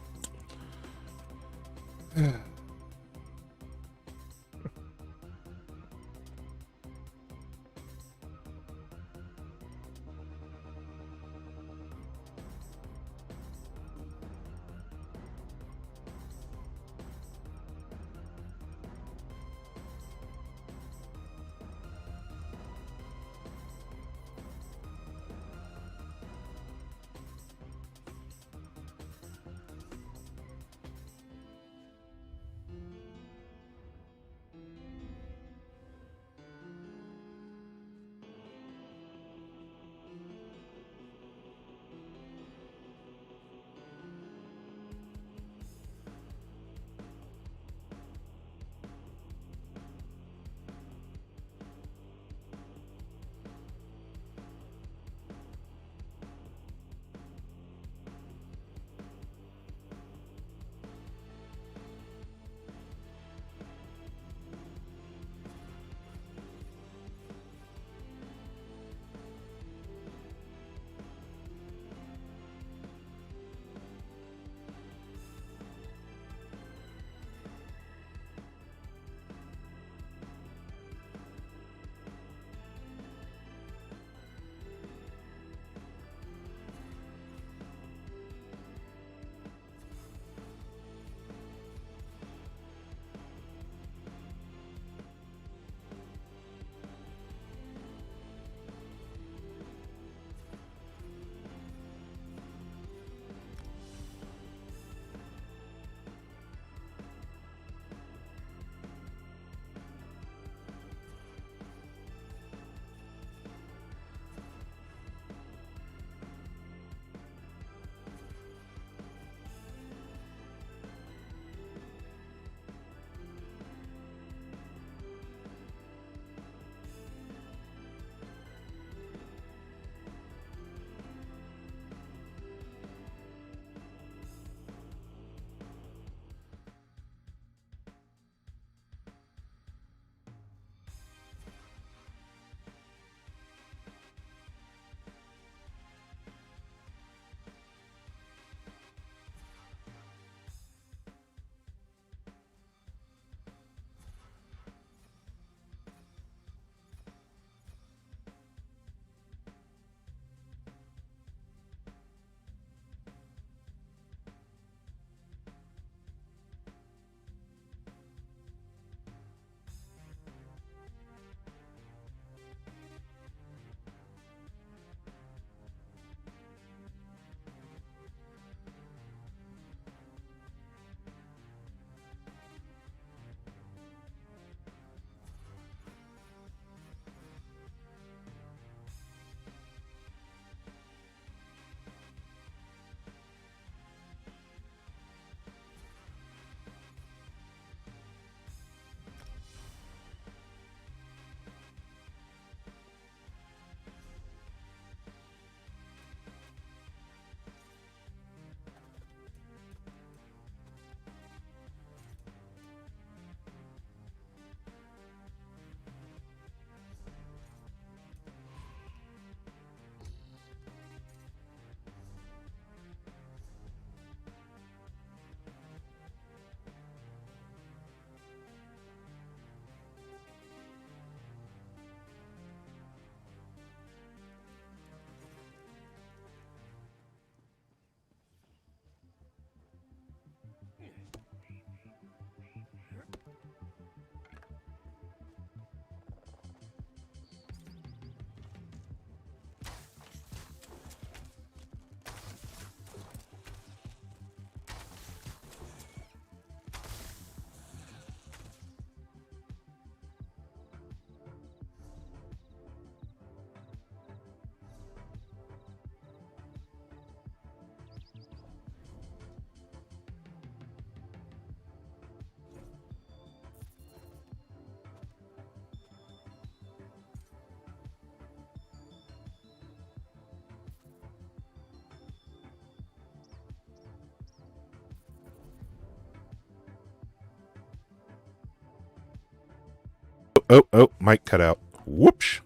Oh, mic cut out. Whoops.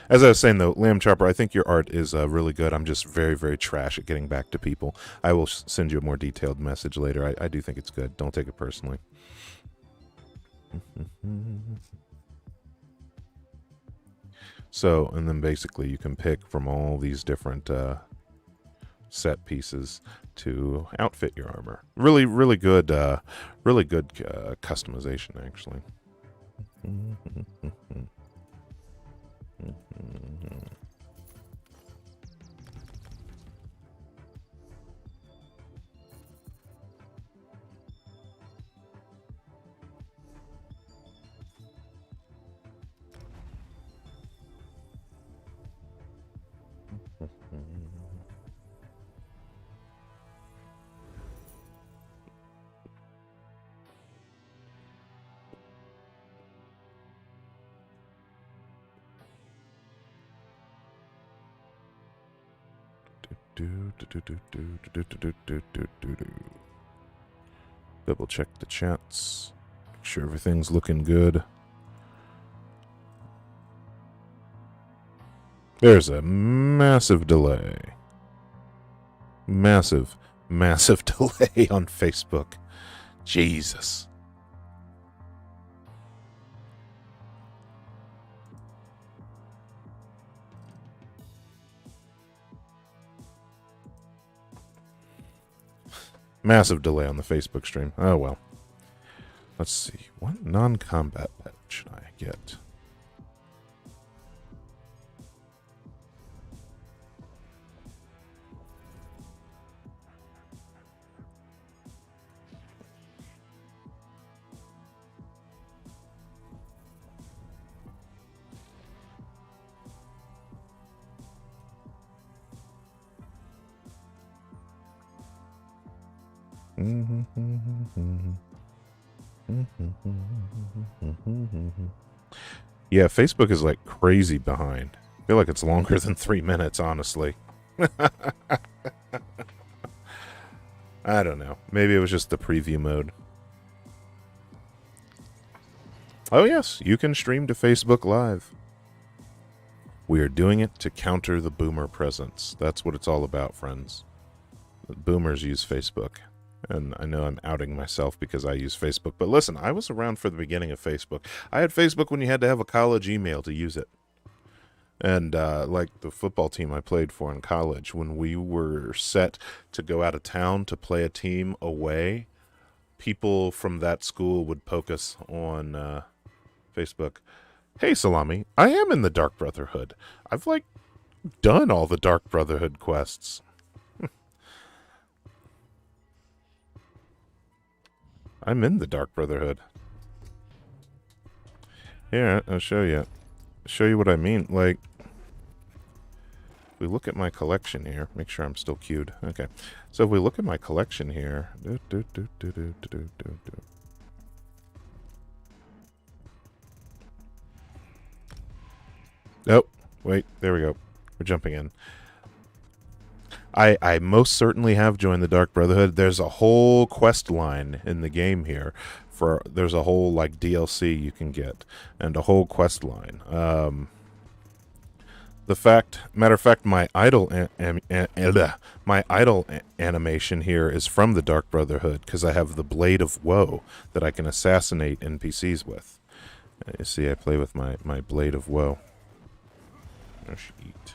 As I was saying, though, Lamb Chopper, I think your art is really good. I'm just very, very trash at getting back to people. I will send you a more detailed message later. I do think it's good. Don't take it personally. So, and then basically you can pick from all these different set pieces to outfit your armor. Really, really good customization, actually. Double check the chats. Make sure everything's looking good. There's a massive delay. Massive delay on Facebook. Jesus. Massive delay on the Facebook stream. Oh well. Let's see. What non-combat pet should I get? Yeah, Facebook is like crazy behind. I feel like it's longer than 3 minutes, honestly. I don't know. Maybe it was just the preview mode. Oh yes, you can stream to Facebook Live. We are doing it to counter the boomer presence. That's what it's all about, friends. The boomers use Facebook. And I know I'm outing myself because I use Facebook. But listen, I was around for the beginning of Facebook. I had Facebook when you had to have a college email to use it. And like the football team I played for in college, when we were set to go out of town to play a team away, people from that school would poke us on Facebook. Hey, Salami, I am in the Dark Brotherhood. I've, like, done all the Dark Brotherhood quests. I'm in the Dark Brotherhood. Here, I'll show you. Show you what I mean. Like, if we look at my collection here, make sure I'm still queued. Okay. So if we look at my collection here. Oh, wait, there we go. We're jumping in. I most certainly have joined the Dark Brotherhood. There's a whole quest line in the game here. There's a whole like DLC you can get and a whole quest line. Matter of fact, my idol animation here is from the Dark Brotherhood because I have the Blade of Woe that I can assassinate NPCs with. You see, I play with my Blade of Woe. Oh, eat.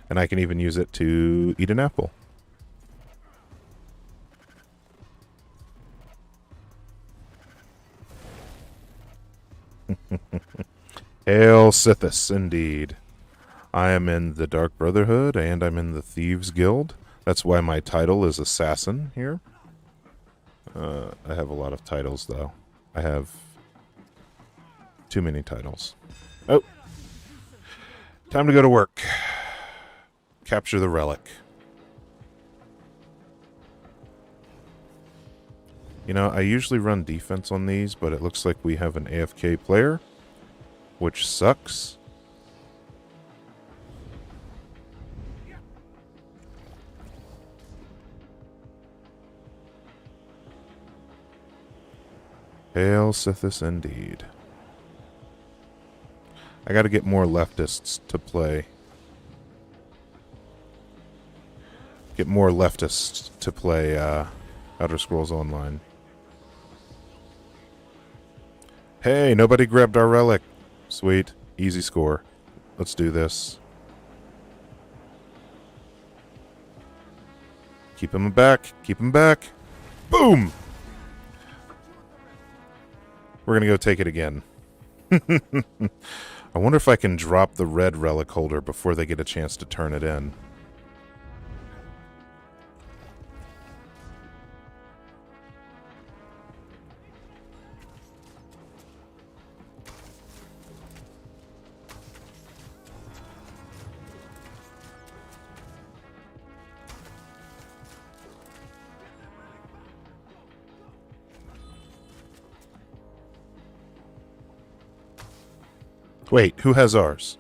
And I can even use it to eat an apple. Hail Sithis, indeed. I am in the Dark Brotherhood, and I'm in the Thieves Guild. That's why my title is Assassin here. I have a lot of titles, though. I have too many titles. Oh. Time to go to work. Capture the relic. You know, I usually run defense on these, but it looks like we have an AFK player, which sucks. Hail Sithis indeed. I gotta get more leftists to play. Get more leftists to play Elder Scrolls Online. Hey, nobody grabbed our relic. Sweet. Easy score. Let's do this. Keep him back. Keep him back. Boom! We're gonna go take it again. I wonder if I can drop the red relic holder before they get a chance to turn it in. Wait, who has ours?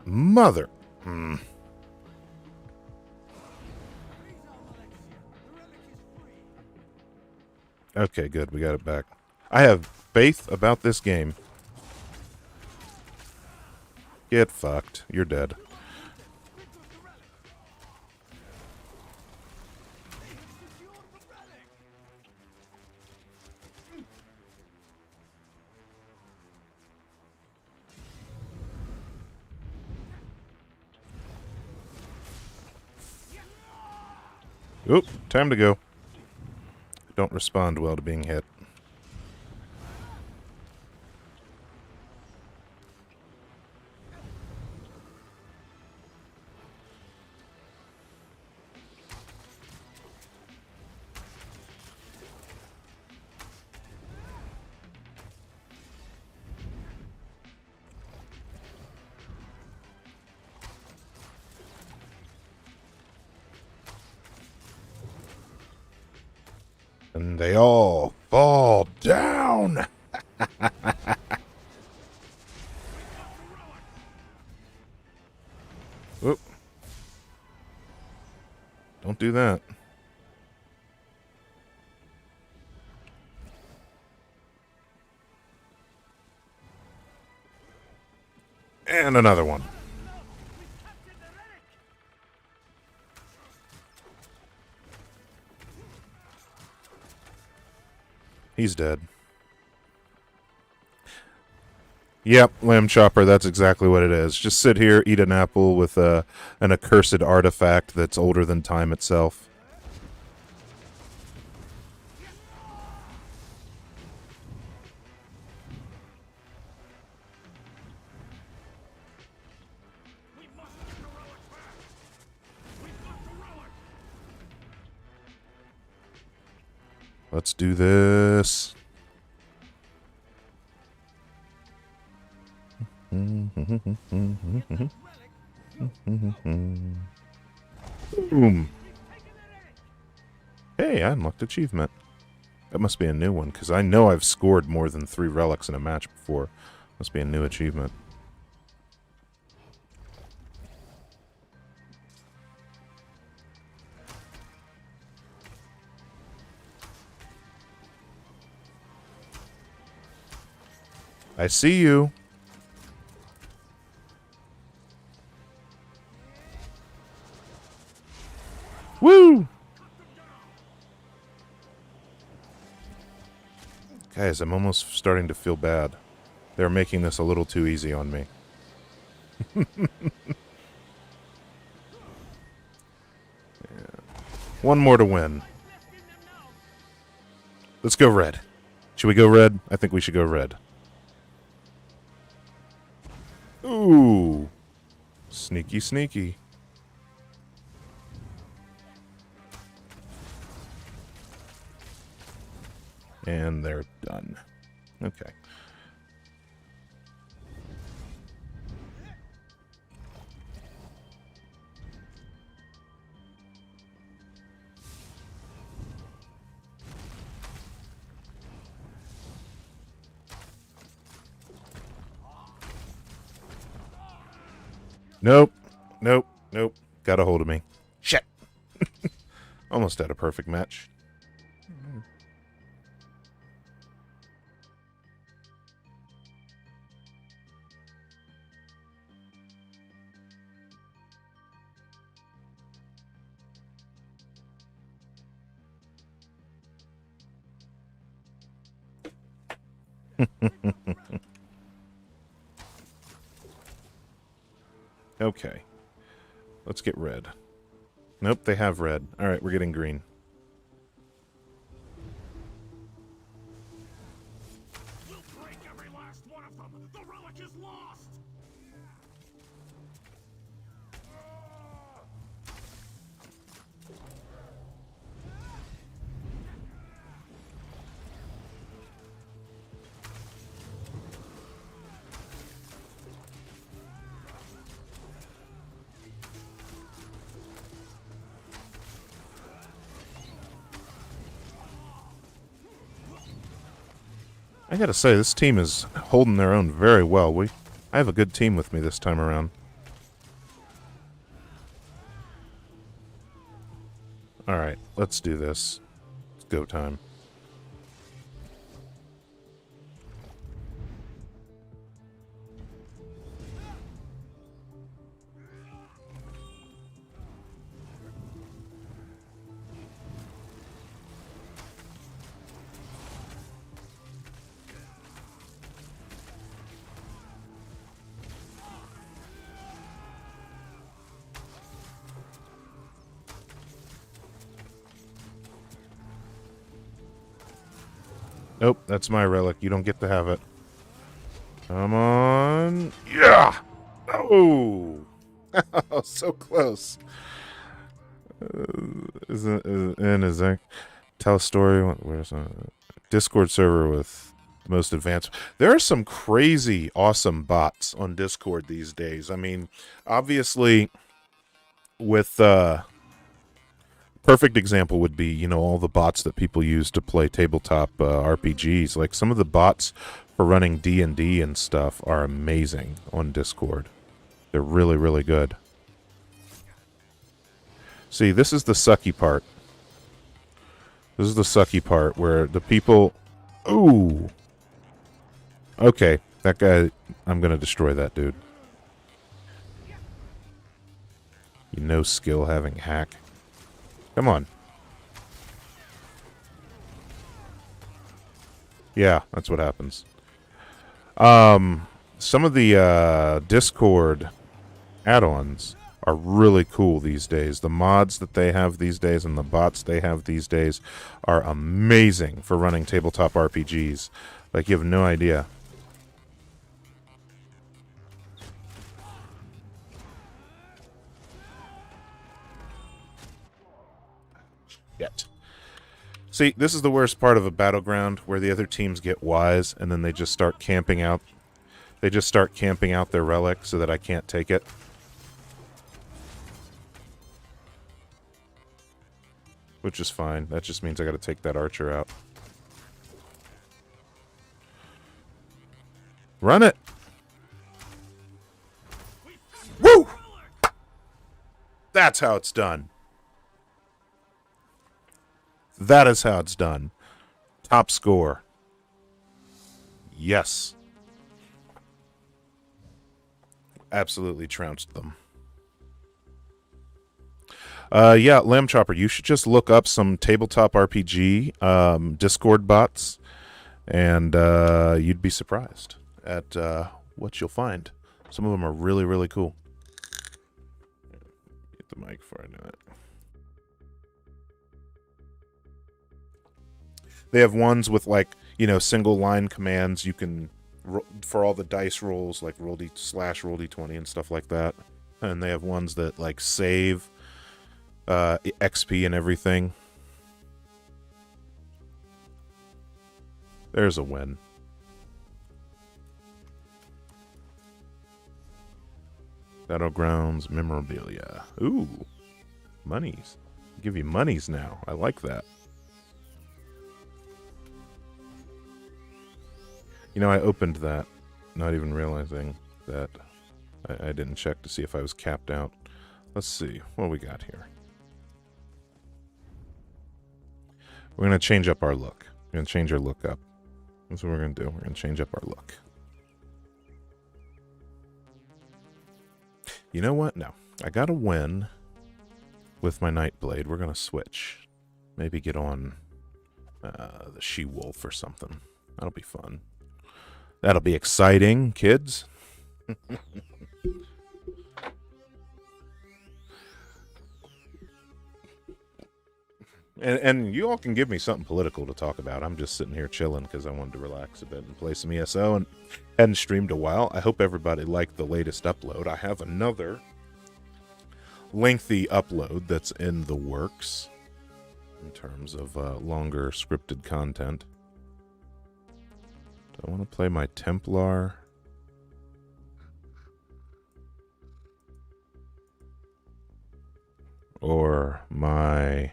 Mother. Hmm. Okay, good. We got it back. I have faith about this game. Get fucked. You're dead. Oop, time to go. Don't respond well to being hit. And they all fall down. Oop. Don't do that. And another one. He's dead. Yep, lamb chopper, that's exactly what it is. Just sit here, eat an apple with an accursed artifact that's older than time itself. Let's do this. Boom. Hey, I unlocked achievement. That must be a new one, because I know I've scored more than 3 relics in a match before. Must be a new achievement. I see you. Woo! Guys, I'm almost starting to feel bad. They're making this a little too easy on me. Yeah. One more to win. Let's go red. Should we go red? I think we should go red. Ooh. Sneaky, sneaky. And they're done. Okay. Nope. Nope. Nope. Got a hold of me. Shit. Almost had a perfect match. Okay. Let's get red. Nope, they have red. Alright, we're getting green. We'll break every last one of them. The relic is lost. I gotta say, this team is holding their own very well. I have a good team with me this time around. Alright, let's do this. It's go time. Nope, that's my relic. You don't get to have it. Come on. Yeah! Oh! So close. Is that tell a story? Where's Discord server with the most advanced? There are some crazy, awesome bots on Discord these days. I mean, obviously, with perfect example would be, you know, all the bots that people use to play tabletop RPGs. Like, some of the bots for running D&D and stuff are amazing on Discord. They're really, really good. See, this is the sucky part. This is the sucky part where the people... Ooh! Okay, that guy... I'm gonna destroy that dude. You no skill having hack. Come on. Yeah, that's what happens. Some of the Discord add-ons are really cool these days. The mods that they have these days and the bots they have these days are amazing for running tabletop RPGs. Like, you have no idea. Yet. See, this is the worst part of a battleground, where the other teams get wise and then they just start camping out. They just start camping out their relic so that I can't take it. Which is fine. That just means I gotta take that archer out. Run it! Woo! That's how it's done. That is how it's done. Top score. Yes. Absolutely trounced them. Yeah, Lamb Chopper, you should just look up some tabletop RPG Discord bots, and you'd be surprised at what you'll find. Some of them are really, really cool. Get the mic before I do it. They have ones with, like, you know, single line commands. You can, for all the dice rolls, like roll roll d20 and stuff like that. And they have ones that, like, save XP and everything. There's a win. Battlegrounds memorabilia. Ooh, monies. Give you monies now. I like that. You know, I opened that, not even realizing that I didn't check to see if I was capped out. Let's see what we got here. We're going to change up our look. We're going to change our look up. That's what we're going to do. We're going to change up our look. You know what? No. I got to win with my Nightblade. We're going to switch. Maybe get on the She-Wolf or something. That'll be fun. That'll be exciting, kids. And you all can give me something political to talk about. I'm just sitting here chilling because I wanted to relax a bit and play some ESO and hadn't streamed a while. I hope everybody liked the latest upload. I have another lengthy upload that's in the works in terms of longer scripted content. Do I want to play my Templar? Or my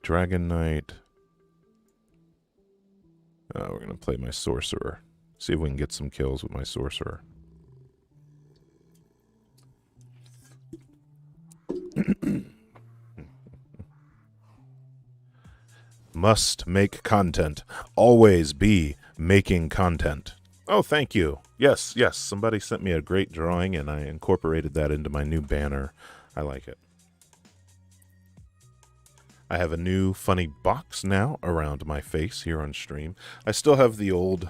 Dragon Knight? We're going to play my Sorcerer. See if we can get some kills with my Sorcerer. Must make content. Always be making content. Oh, thank you. Yes, yes. Somebody sent me a great drawing, and I incorporated that into my new banner. I like it. I have a new funny box now around my face here on stream. I still have the old,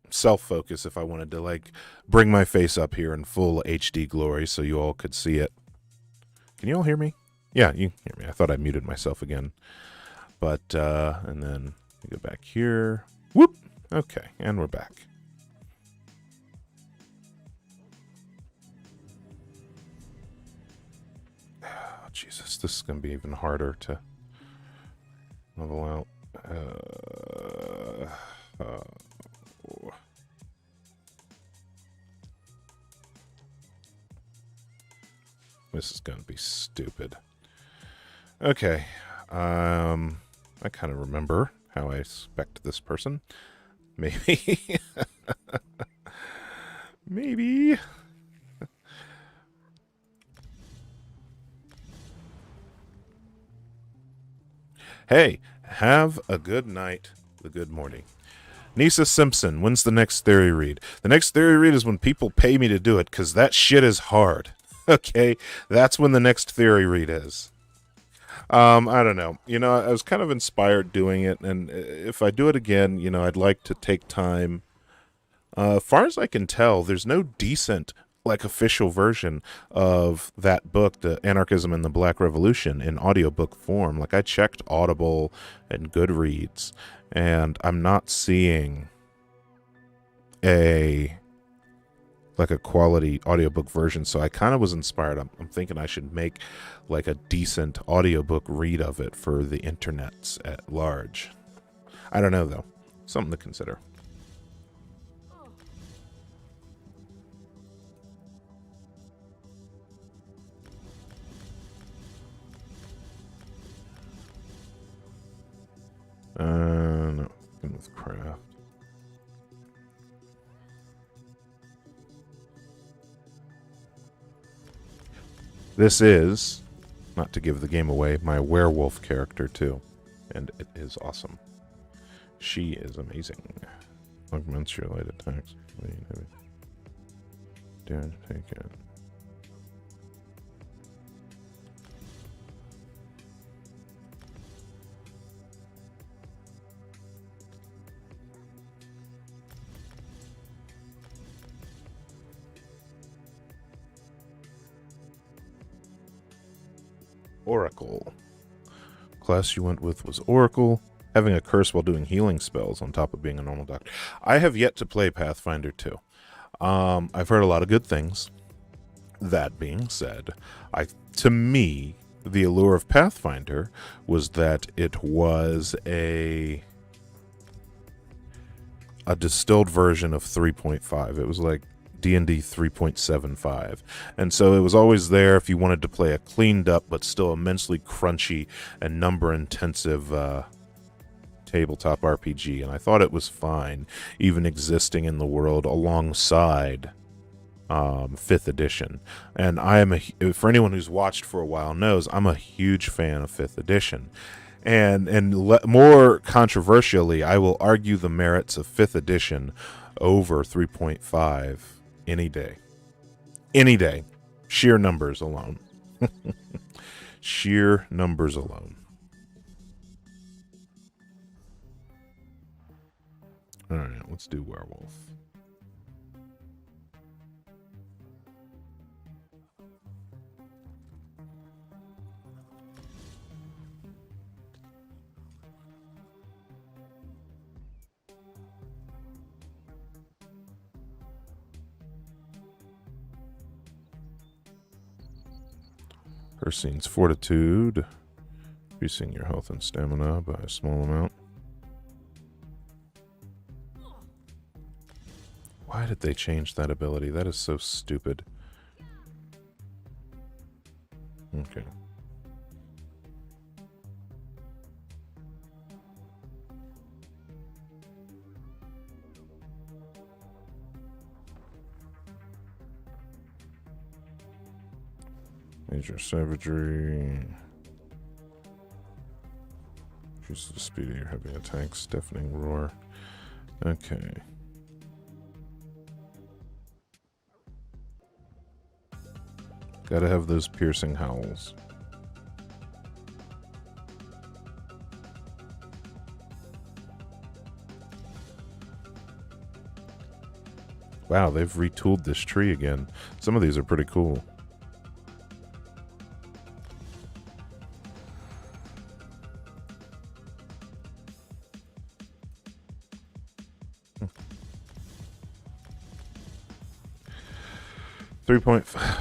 self-focus if I wanted to, like, bring my face up here in full HD glory so you all could see it. Can you all hear me? Yeah, you can hear me. I thought I muted myself again. But, and then we go back here. Whoop! Okay, and we're back. Oh, Jesus, this is going to be even harder to level out. This is going to be stupid. Okay. I kind of remember how I spec'd this person. Maybe. Maybe. Hey, have a good night, the good morning. Nisa Simpson, when's the next theory read? The next theory read is when people pay me to do it, because that shit is hard. Okay, that's when the next theory read is. I don't know. You know, I was kind of inspired doing it, and if I do it again, you know, I'd like to take time. Far as I can tell, there's no decent, like, official version of that book, The Anarchism and the Black Revolution, in audiobook form. Like, I checked Audible and Goodreads, and I'm not seeing a quality audiobook version, so I kind of was inspired. I'm thinking I should make like a decent audiobook read of it for the internets at large. I don't know, though. Something to consider. No, with craft. This is, not to give the game away, my werewolf character too, and it is awesome. She is amazing. Augments your light attacks. Damage taken. Oracle. Class you went with was Oracle. Having a curse while doing healing spells on top of being a normal doctor. I have yet to play Pathfinder 2. I've heard a lot of good things. That being said, to me, the allure of Pathfinder was that it was a distilled version of 3.5. It was like D&D 3.75, and so it was always there if you wanted to play a cleaned up but still immensely crunchy and number intensive tabletop RPG, and I thought it was fine even existing in the world alongside 5th edition. And for anyone who's watched for a while knows I'm a huge fan of 5th edition. And more controversially, I will argue the merits of 5th edition over 3.5 any day. Any day. Sheer numbers alone. Sheer numbers alone. Alright, let's do werewolf. Her scene's fortitude, increasing your health and stamina by a small amount. Why did they change that ability? That is so stupid. Okay. Major savagery. Increases the speed of your heavy attacks. Deafening roar. Okay. Gotta have those piercing howls. Wow, they've retooled this tree again. Some of these are pretty cool.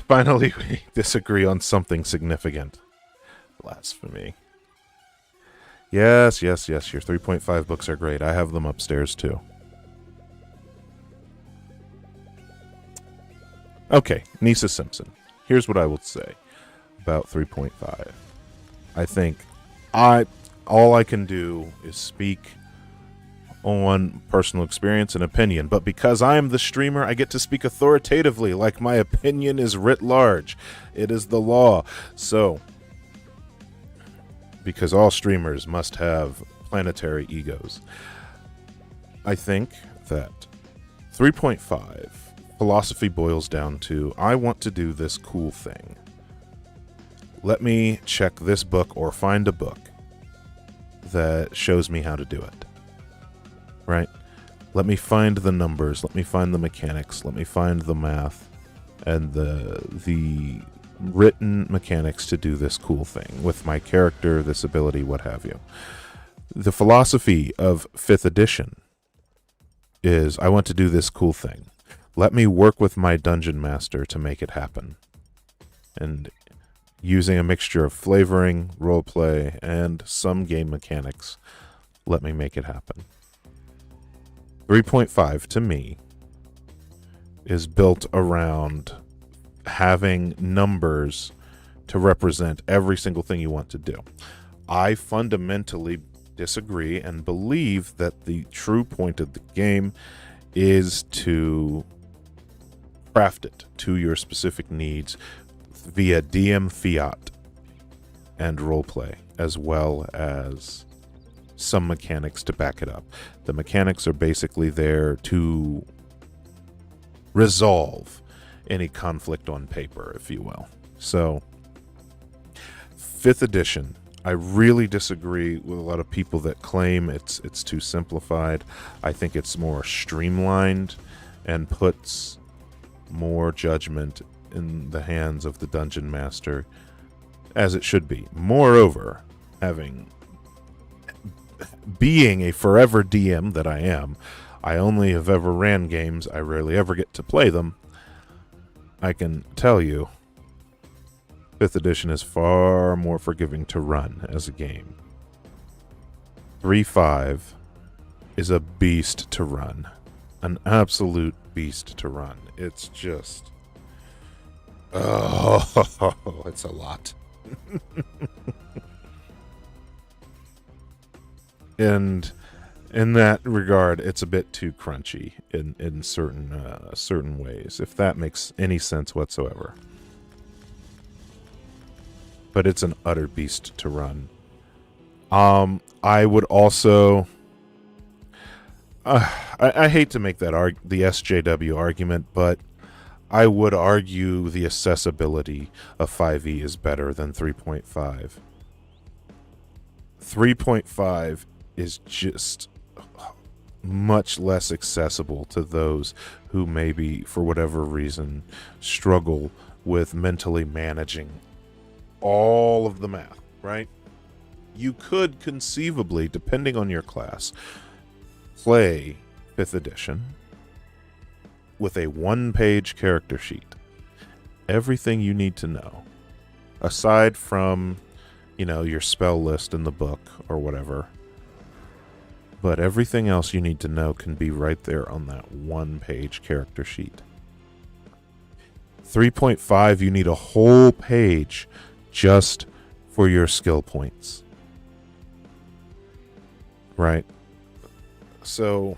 Finally, we disagree on something significant. Blasphemy. Yes, yes, yes. Your 3.5 books are great. I have them upstairs, too. Okay, Nisa Simpson. Here's what I will say about 3.5. I think all I can do is speak on personal experience and opinion, but because I am the streamer, I get to speak authoritatively, like my opinion is writ large. It is the law. So, because all streamers must have planetary egos, I think that 3.5 philosophy boils down to, I want to do this cool thing. Let me check this book or find a book that shows me how to do it. Right? Let me find the numbers, let me find the mechanics, let me find the math and the written mechanics to do this cool thing with my character, this ability, what have you. The philosophy of 5th edition is, I want to do this cool thing. Let me work with my dungeon master to make it happen. And using a mixture of flavoring, roleplay, and some game mechanics, let me make it happen. 3.5 to me is built around having numbers to represent every single thing you want to do. I fundamentally disagree and believe that the true point of the game is to craft it to your specific needs via DM fiat and roleplay, as well as some mechanics to back it up. The mechanics are basically there to resolve any conflict on paper, if you will. So, 5th edition, I really disagree with a lot of people that claim it's too simplified. I think it's more streamlined and puts more judgment in the hands of the dungeon master, as it should be. Moreover, being a forever DM that I am, I only have ever ran games. I rarely ever get to play them. I can tell you, 5th edition is far more forgiving to run as a game. 3.5 is a beast to run. An absolute beast to run. It's just... oh, it's a lot. And in that regard, it's a bit too crunchy in certain ways, if that makes any sense whatsoever. But it's an utter beast to run. I would also... I hate to make that the SJW argument, but I would argue the accessibility of 5e is better than 3.5. 3.5 is just much less accessible to those who maybe, for whatever reason, struggle with mentally managing all of the math, right? You could conceivably, depending on your class, play 5th edition with a one-page character sheet. Everything you need to know, aside from, your spell list in the book or whatever. But everything else you need to know can be right there on that one-page character sheet. 3.5, you need a whole page just for your skill points. Right? So,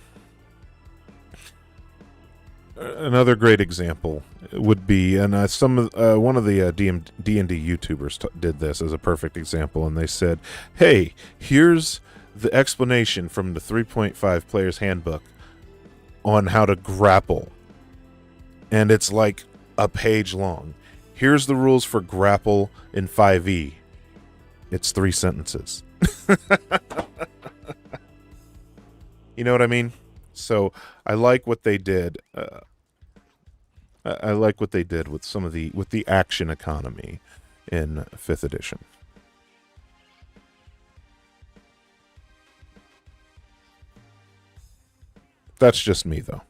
another great example would be, and one of the D&D YouTubers did this as a perfect example, and they said, hey, here's the explanation from the 3.5 Player's Handbook on how to grapple. And it's like a page long. Here's the rules for grapple in 5e. It's 3 sentences. You know what I mean? So I like what they did. I like what they did with with the action economy in 5th edition. That's just me, though.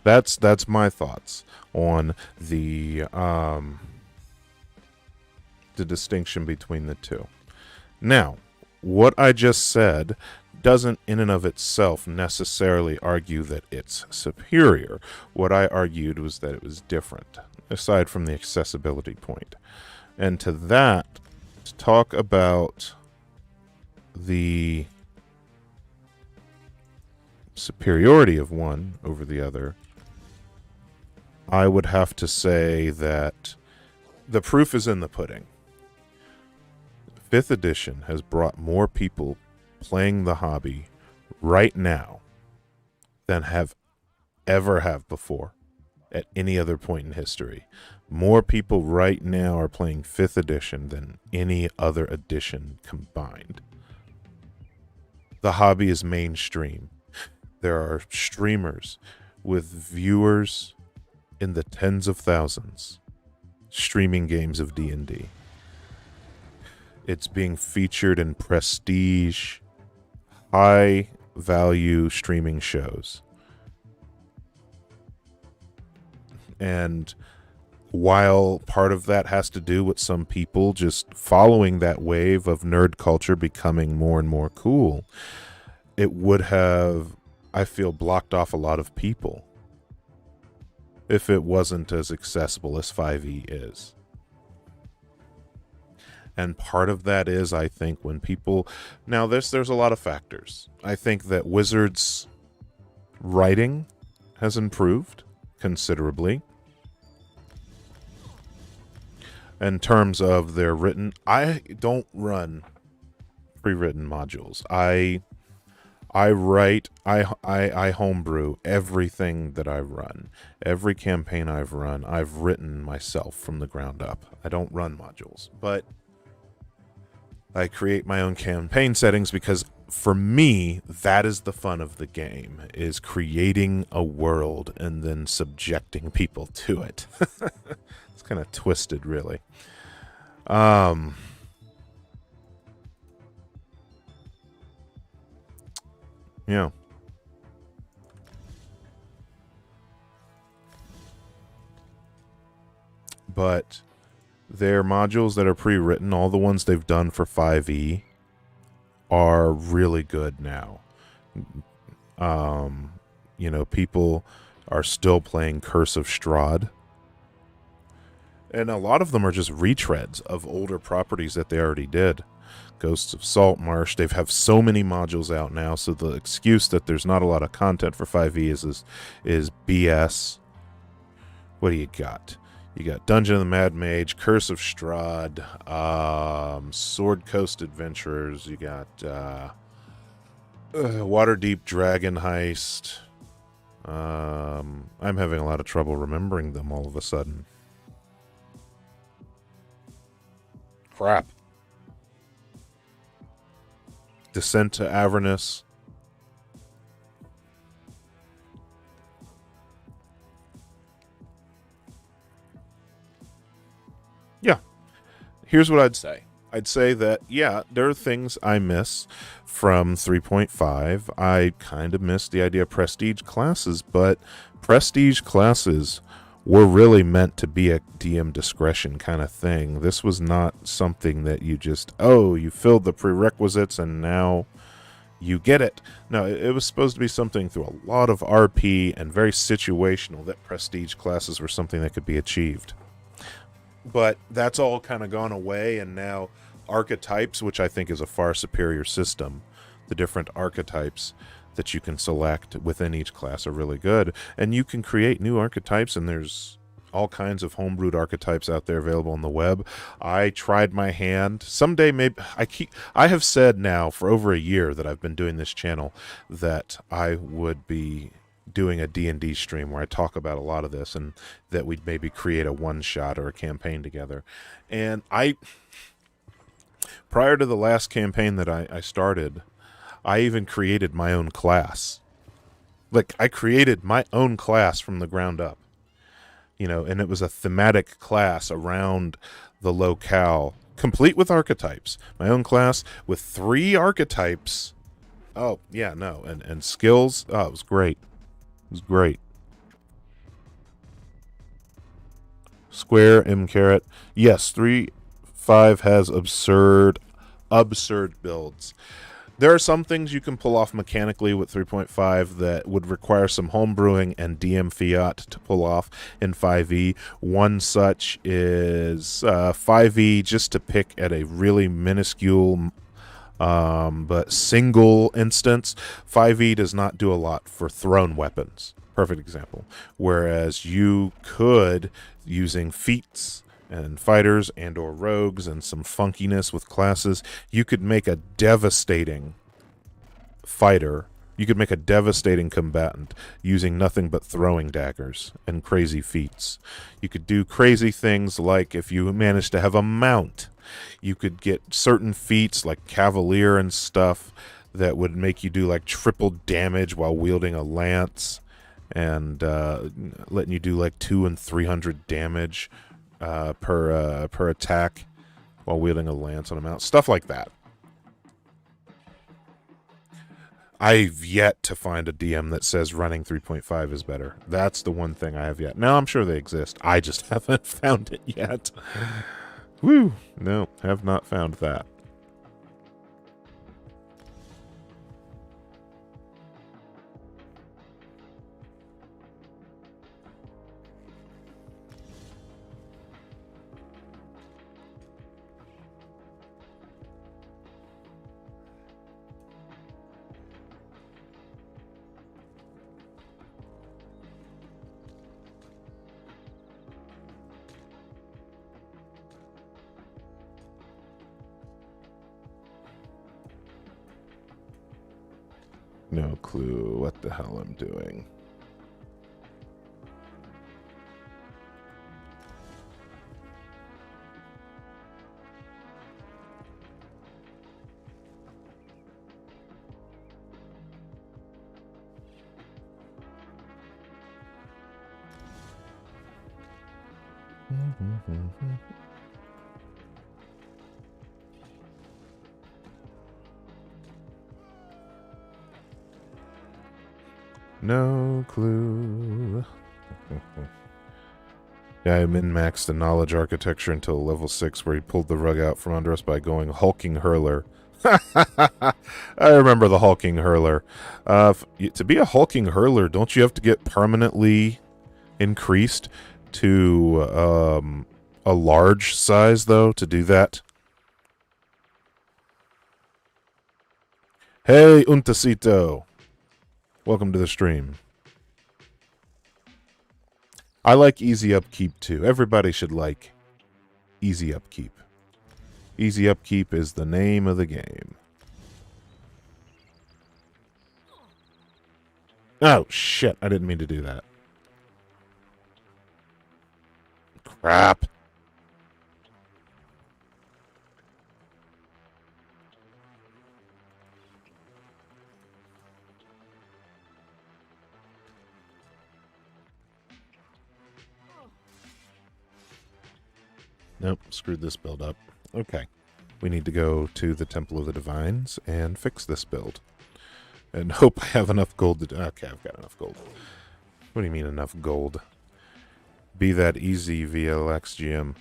That's my thoughts on the distinction between the two. Now, what I just said doesn't in and of itself necessarily argue that it's superior. What I argued was that it was different, aside from the accessibility point. And to that, to talk about the superiority of one over the other, I would have to say that the proof is in the pudding. 5th edition has brought more people playing the hobby right now than have before at any other point in history. More people right now are playing 5th edition than any other edition combined. The hobby is mainstream. There are streamers with viewers in the tens of thousands streaming games of D&D. It's being featured in prestige, high-value streaming shows. And while part of that has to do with some people just following that wave of nerd culture becoming more and more cool, it would have, I feel, blocked off a lot of people if it wasn't as accessible as 5e is. And part of that is, I think, when people... Now, there's a lot of factors. I think that Wizards' writing has improved considerably. In terms of their written... I don't run pre-written modules. I write, I homebrew everything that I run. Every campaign I've run, I've written myself from the ground up. I don't run modules, but I create my own campaign settings because for me, that is the fun of the game, is creating a world and then subjecting people to it. It's kind of twisted, really. Yeah. But their modules that are pre-written, all the ones they've done for 5e, are really good now. People are still playing Curse of Strahd, and a lot of them are just retreads of older properties that they already did. Ghosts of Saltmarsh, they have so many modules out now, so the excuse that there's not a lot of content for 5e is BS. What do you got? You got Dungeon of the Mad Mage, Curse of Strahd, Sword Coast Adventurers, you got Waterdeep Dragon Heist. I'm having a lot of trouble remembering them all of a sudden. Crap. Descent to Avernus. Yeah. Here's what I'd say. I'd say that, yeah, there are things I miss from 3.5. I kind of miss the idea of prestige classes, but prestige classes were really meant to be a DM discretion kind of thing. This was not something that you just, you filled the prerequisites and now you get it. No, it was supposed to be something through a lot of RP and very situational, that prestige classes were something that could be achieved. But that's all kind of gone away, and now archetypes, which I think is a far superior system, the different archetypes that you can select within each class are really good, and you can create new archetypes, and there's all kinds of homebrewed archetypes out there available on the web. I tried my hand. Someday, maybe I have said now for over a year that I've been doing this channel that I would be doing a D&D stream where I talk about a lot of this, and that we'd maybe create a one-shot or a campaign together. And prior to the last campaign that I started, I even created my own class. Like, I created my own class from the ground up. And it was a thematic class around the locale, complete with archetypes. My own class with 3 archetypes. Oh, yeah, no. And skills. Oh, it was great. It was great. Square M Carrot. Yes, 3.5 has absurd builds. There are some things you can pull off mechanically with 3.5 that would require some homebrewing and DM fiat to pull off in 5e. One such is 5e, just to pick at a really minuscule but single instance. 5e does not do a lot for thrown weapons. Perfect example. Whereas you could, using feats and fighters and or rogues and some funkiness with classes, you could make a devastating fighter. You could make a devastating combatant using nothing but throwing daggers and crazy feats. You could do crazy things like, if you managed to have a mount, you could get certain feats like Cavalier and stuff that would make you do like triple damage while wielding a lance, and letting you do like 200 and 300 damage per attack while wielding a lance on a mount. Stuff like that. I've yet to find a DM that says running 3.5 is better. That's the one thing I have yet. Now, I'm sure they exist. I just haven't found it yet. Woo! No, have not found that. No clue what the hell I'm doing. No clue. Yeah, I min-maxed the knowledge architecture until level 6, where he pulled the rug out from under us by going hulking hurler. I remember the hulking hurler. To be a hulking hurler, don't you have to get permanently increased to a large size, though, to do that? Hey, Untacito. Welcome to the stream. I like easy upkeep, too. Everybody should like easy upkeep. Easy upkeep is the name of the game. Oh, shit. I didn't mean to do that. Crap. Nope, screwed this build up. Okay. We need to go to the Temple of the Divines and fix this build. And hope I have enough gold to... Okay, I've got enough gold. What do you mean enough gold? Be that easy, VLXGM.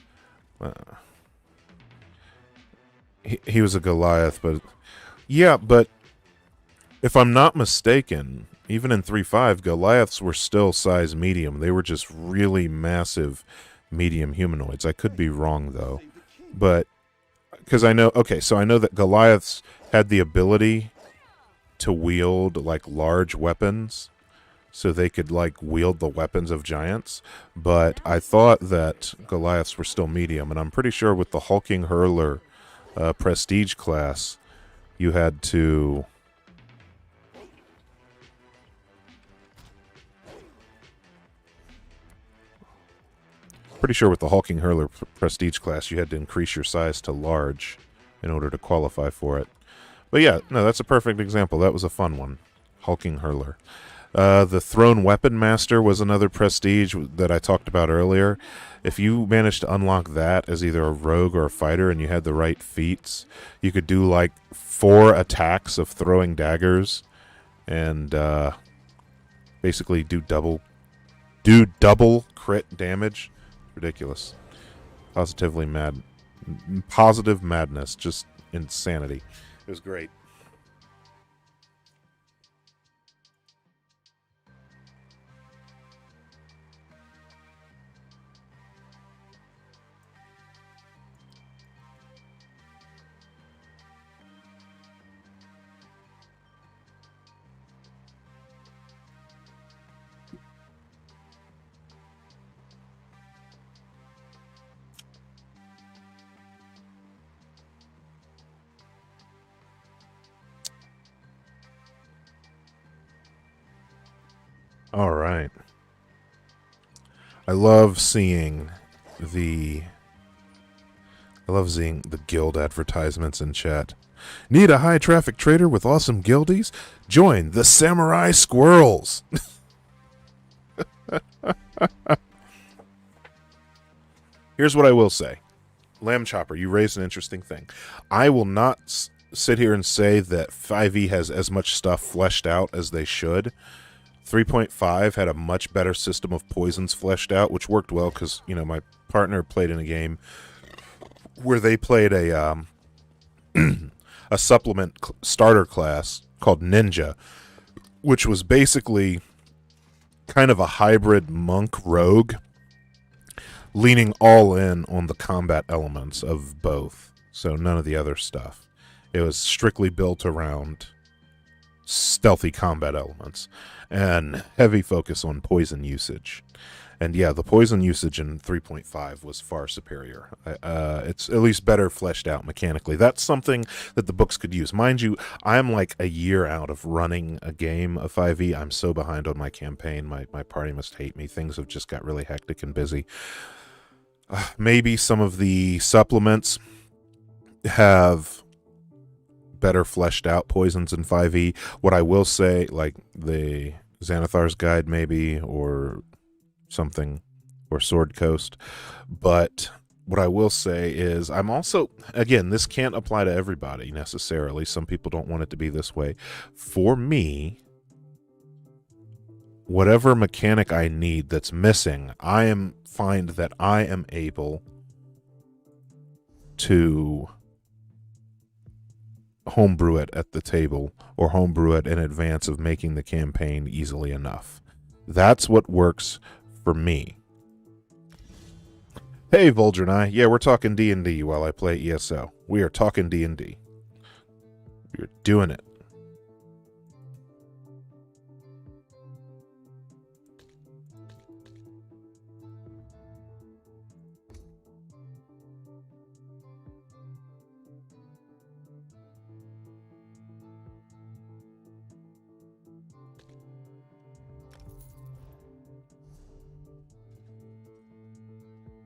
He was a Goliath, but... Yeah, but... If I'm not mistaken, even in 3.5, Goliaths were still size medium. They were just really massive medium humanoids. I could be wrong, though. But... Because I know... Okay, so I know that Goliaths had the ability to wield, like, large weapons, so they could, like, wield the weapons of giants, but I thought that Goliaths were still medium, and I'm pretty sure with the Hulking Hurler prestige class, you had to... Pretty sure with the Hulking Hurler prestige class, you had to increase your size to large in order to qualify for it. But yeah, no, that's a perfect example. That was a fun one. Hulking Hurler. The Thrown Weapon Master was another prestige that I talked about earlier. If you managed to unlock that as either a rogue or a fighter and you had the right feats, you could do like 4 attacks of throwing daggers and basically do double crit damage. Ridiculous. Positively mad. Positive madness. Just insanity. It was great. All right. I love seeing the guild advertisements in chat. Need a high traffic trader with awesome guildies? Join the Samurai Squirrels. Here's what I will say. Lamb Chopper, you raised an interesting thing. I will not sit here and say that 5e has as much stuff fleshed out as they should. 3.5 had a much better system of poisons fleshed out, which worked well because, you know, my partner played in a game where they played a a supplement starter class called Ninja, which was basically kind of a hybrid monk rogue, leaning all in on the combat elements of both, so none of the other stuff. It was strictly built around stealthy combat elements and heavy focus on poison usage. And yeah, the poison usage in 3.5 was far superior. It's at least better fleshed out mechanically. That's something that the books could use. Mind you, I'm like a year out of running a game of 5e. I'm so behind on my campaign. My party must hate me. Things have just got really hectic and busy. Maybe some of the supplements have better fleshed out poisons in 5e. What I will say, like the Xanathar's Guide maybe, or something, or Sword Coast. But what I will say is I'm also, again, this can't apply to everybody necessarily. Some people don't want it to be this way. For me, whatever mechanic I need that's missing, find that I am able to homebrew it at the table or homebrew it in advance of making the campaign easily enough. That's what works for me. Hey, Vulture and I. Yeah, we're talking D&D while I play ESO. We are talking D&D. We're doing it.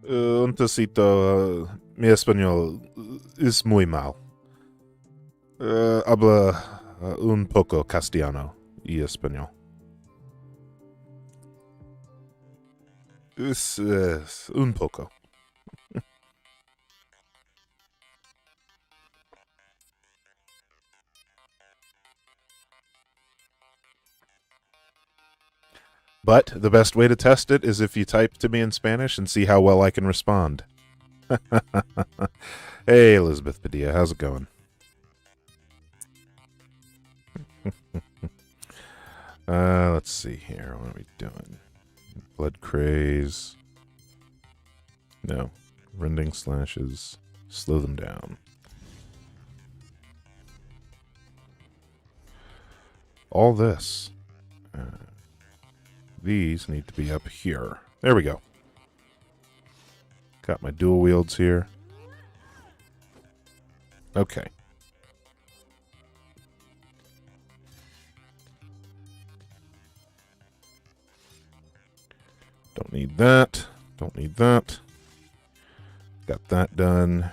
Un tacito, mi español es muy mal. Habla un poco castellano y español. Es un poco. But the best way to test it is if you type to me in Spanish and see how well I can respond. Hey, Elizabeth Padilla, how's it going? Let's see here. What are we doing? Blood craze. No. Rending slashes. Slow them down. All this. These need to be up here. There we go. Got my dual wields here. Okay. Don't need that. Don't need that. Got that done.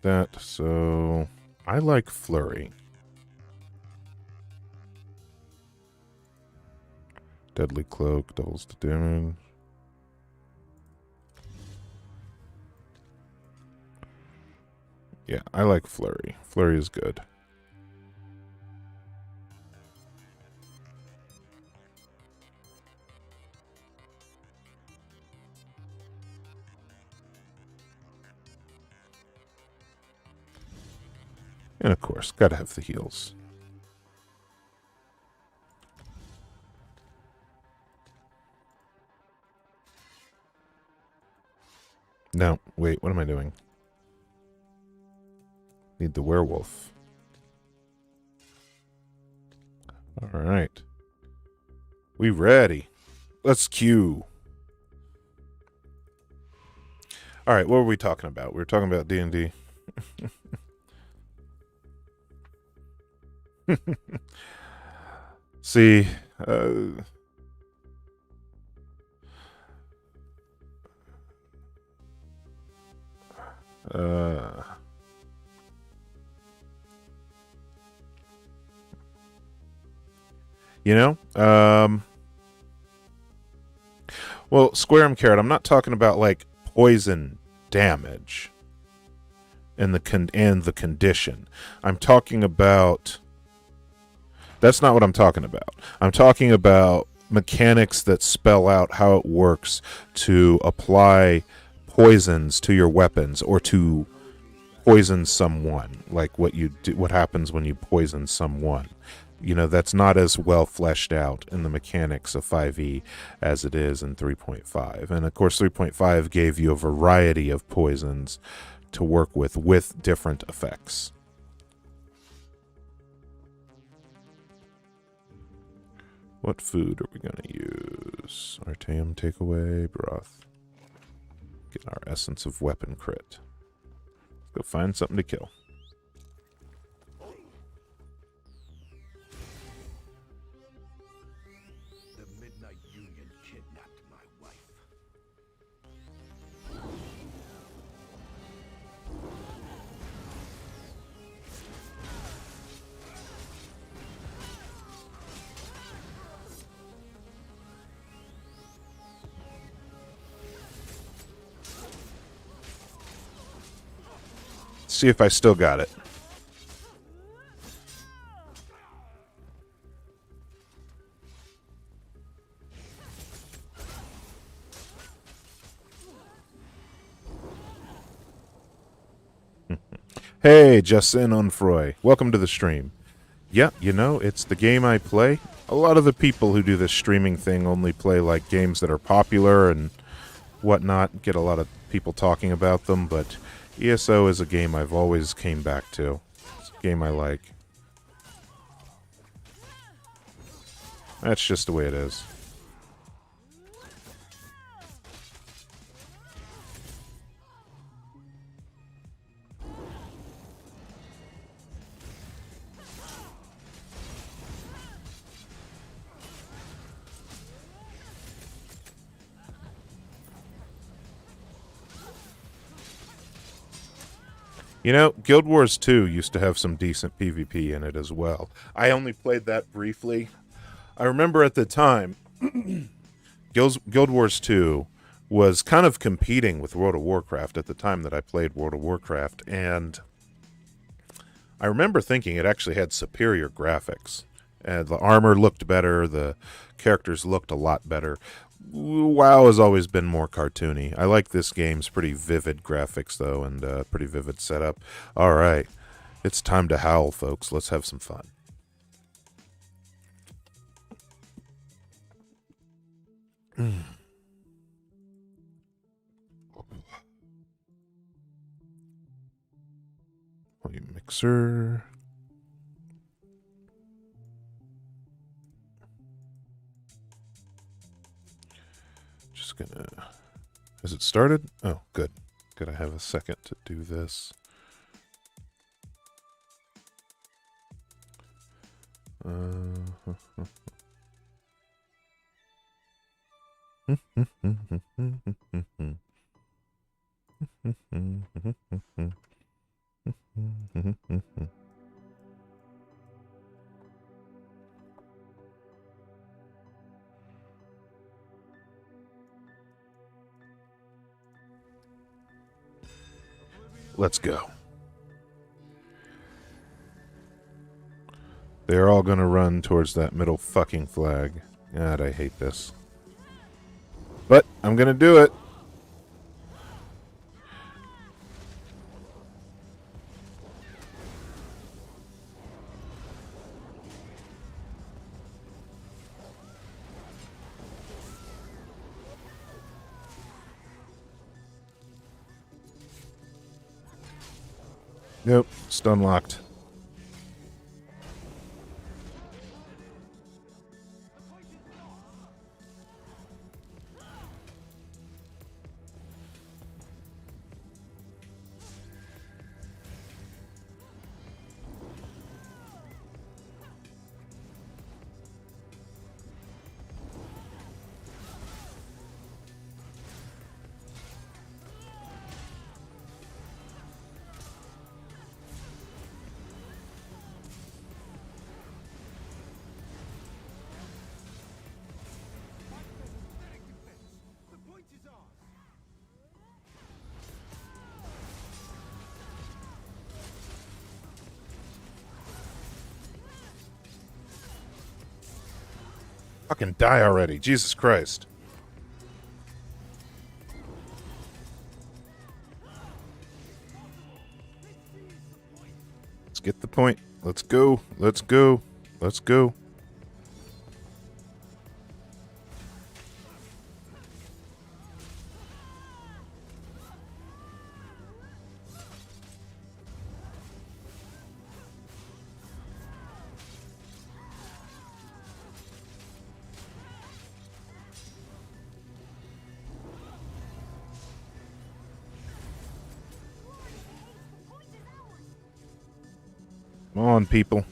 That, so I like flurry. Deadly cloak, doubles the damage. Yeah, I like flurry. Flurry is good. And of course, gotta have the heals. No, wait, what am I doing? Need the werewolf. Alright. We ready. Let's queue. Alright, what were we talking about? We were talking about D&D. See, you know, well, Square M Carrot, I'm not talking about like poison damage and the condition. I'm talking about. That's not what I'm talking about. I'm talking about mechanics that spell out how it works to apply poisons to your weapons or to poison someone, like what you do, what happens when you poison someone. You know, that's not as well fleshed out in the mechanics of 5e as it is in 3.5. And of course 3.5 gave you a variety of poisons to work with different effects. What food are we going to use? Arteum takeaway, broth. Get our essence of weapon crit. Let's go find something to kill. The Midnight Union kidnapped my wife. See if I still got it. Hey, Justin Onfroy. Welcome to the stream. Yeah, you know, it's the game I play. A lot of the people who do this streaming thing only play like games that are popular and whatnot, get a lot of people talking about them, but ESO is a game I've always came back to. It's a game I like. That's just the way it is. You know, Guild Wars 2 used to have some decent PvP in it as well. I only played that briefly. I remember at the time, Guild Wars 2 was kind of competing with World of Warcraft at the time that I played World of Warcraft, and I remember thinking it actually had superior graphics. The armor looked better, the characters looked a lot better. WoW has always been more cartoony. I like this game's pretty vivid graphics, though, and pretty vivid setup. All right, it's time to howl, folks. Let's have some fun. Volume mixer. Just gonna... Has it started? Oh, good. Good, I have a second to do this. Let's go. They're all gonna run towards that middle fucking flag. God, I hate this. But I'm gonna do it. Nope, stun locked. The point is ours. Fucking die already. Jesus Christ. Let's get the point. Let's go. Let's go. Let's go. Come on, people.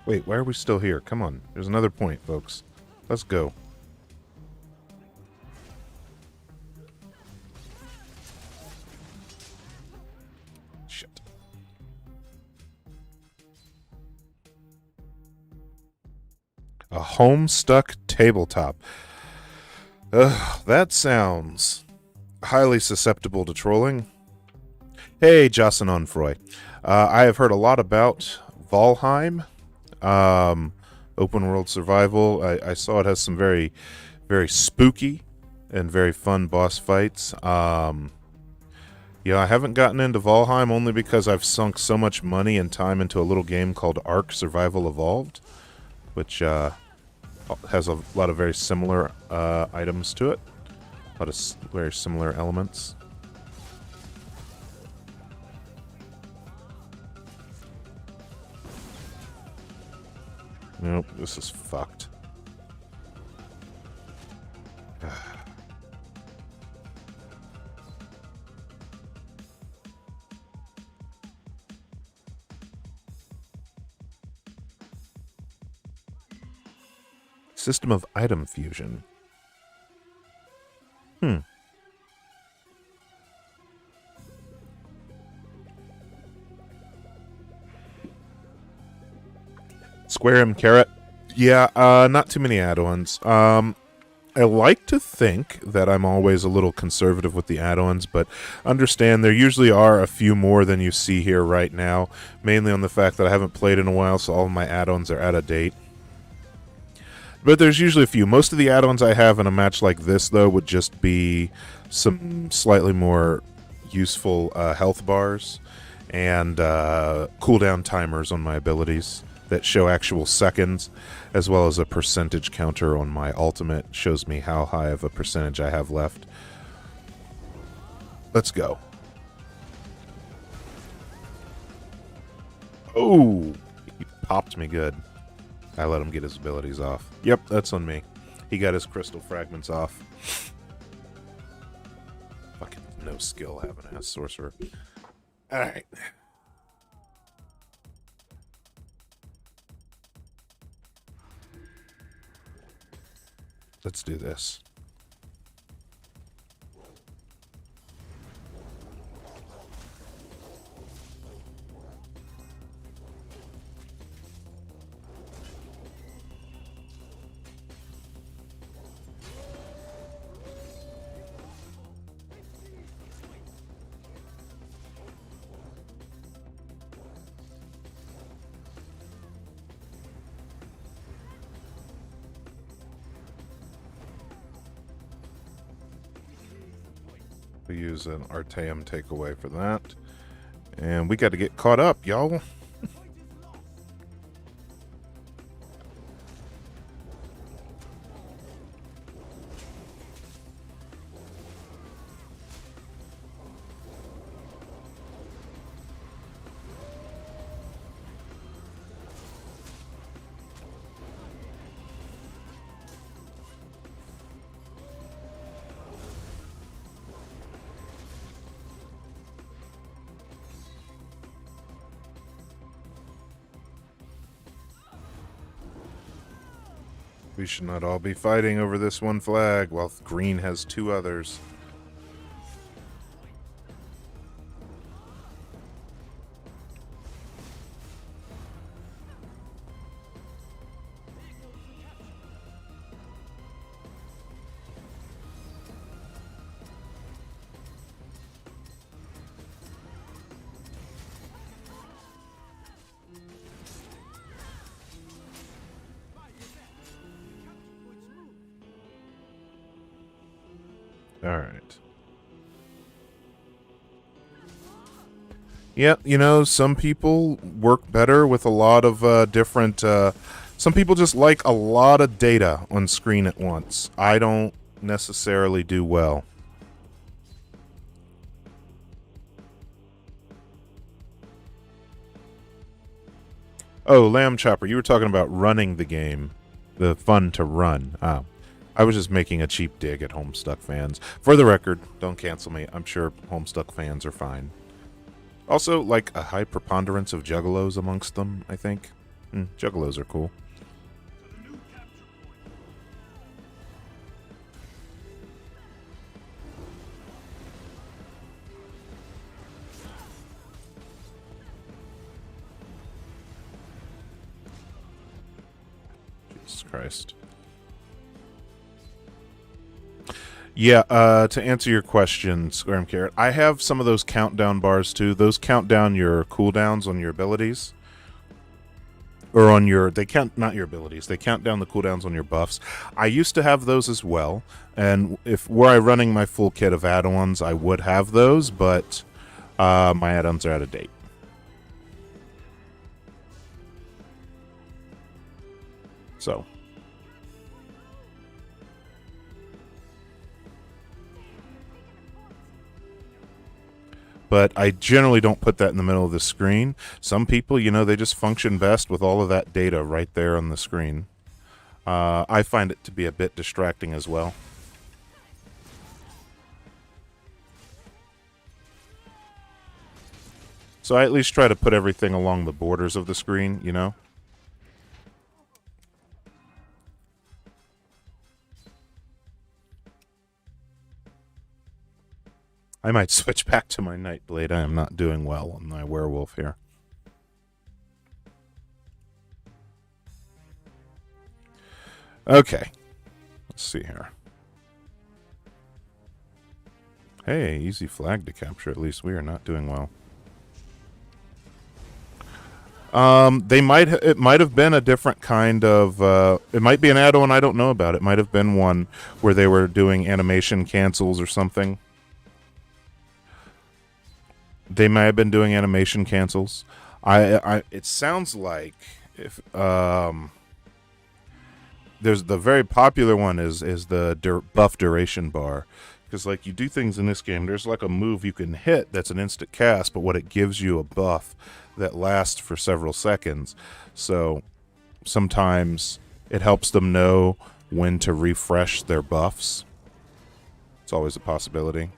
Wait, why are we still here? Come on. There's another point, folks. Let's go. Shit. Oh, A Homestuck tabletop. Ugh, that sounds highly susceptible to trolling. Hey, Jocelyn Onfroy. I have heard a lot about Valheim. Open world survival. I saw it has some very, very spooky and very fun boss fights. Yeah, I haven't gotten into Valheim only because I've sunk so much money and time into a little game called Ark Survival Evolved, which has a lot of very similar items to it. A lot of very similar elements. Nope, this is fucked. System of item fusion. Square M Carrot. Yeah, not too many add-ons. I like to think that I'm always a little conservative with the add-ons, but understand there usually are a few more than you see here right now, mainly on the fact that I haven't played in a while, so all of my add-ons are out of date. But there's usually a few. Most of the add-ons I have in a match like this, though, would just be some slightly more useful health bars and cooldown timers on my abilities that show actual seconds, as well as a percentage counter on my ultimate. Shows me how high of a percentage I have left. Let's go. Oh, he popped me good. I let him get his abilities off. Yep, that's on me. He got his crystal fragments off. Fucking no skill having a sorcerer. Alright. Let's do this. We use an Arteum takeaway for that. And we got to get caught up, y'all. We should not all be fighting over this one flag while green has two others. Alright. Yeah, you know, some people work better with a lot of different... some people just like a lot of data on screen at once. I don't necessarily do well. Oh, Lamb Chopper, you were talking about running the game. The fun to run. Ah. I was just making a cheap dig at Homestuck fans. For the record, don't cancel me. I'm sure Homestuck fans are fine. Also, like, a high preponderance of juggalos amongst them, I think. Juggalos are cool. Jesus Jesus Christ. Yeah, to answer your question, Squirm Carrot, I have some of those countdown bars too. Those count down your cooldowns on your abilities. Or on your, they count, not your abilities, they count down the cooldowns on your buffs. I used to have those as well, and if were I running my full kit of add-ons, I would have those, but my add-ons are out of date. So. But I generally don't put that in the middle of the screen. Some people, you know, they just function best with all of that data right there on the screen. I find it to be a bit distracting as well. So I at least try to put everything along the borders of the screen, you know? I might switch back to my Nightblade. I am not doing well on my werewolf here. Okay. Let's see here. Hey, easy flag to capture. At least we are not doing well. It might have been a different kind of, it might be an add-on I don't know about. It might have been one where they were doing animation cancels or something. They may have been doing animation cancels. It sounds like if there's the very popular one is the buff duration bar, because like you do things in this game. There's like a move you can hit that's an instant cast, but what it gives you a buff that lasts for several seconds. So sometimes it helps them know when to refresh their buffs. It's always a possibility.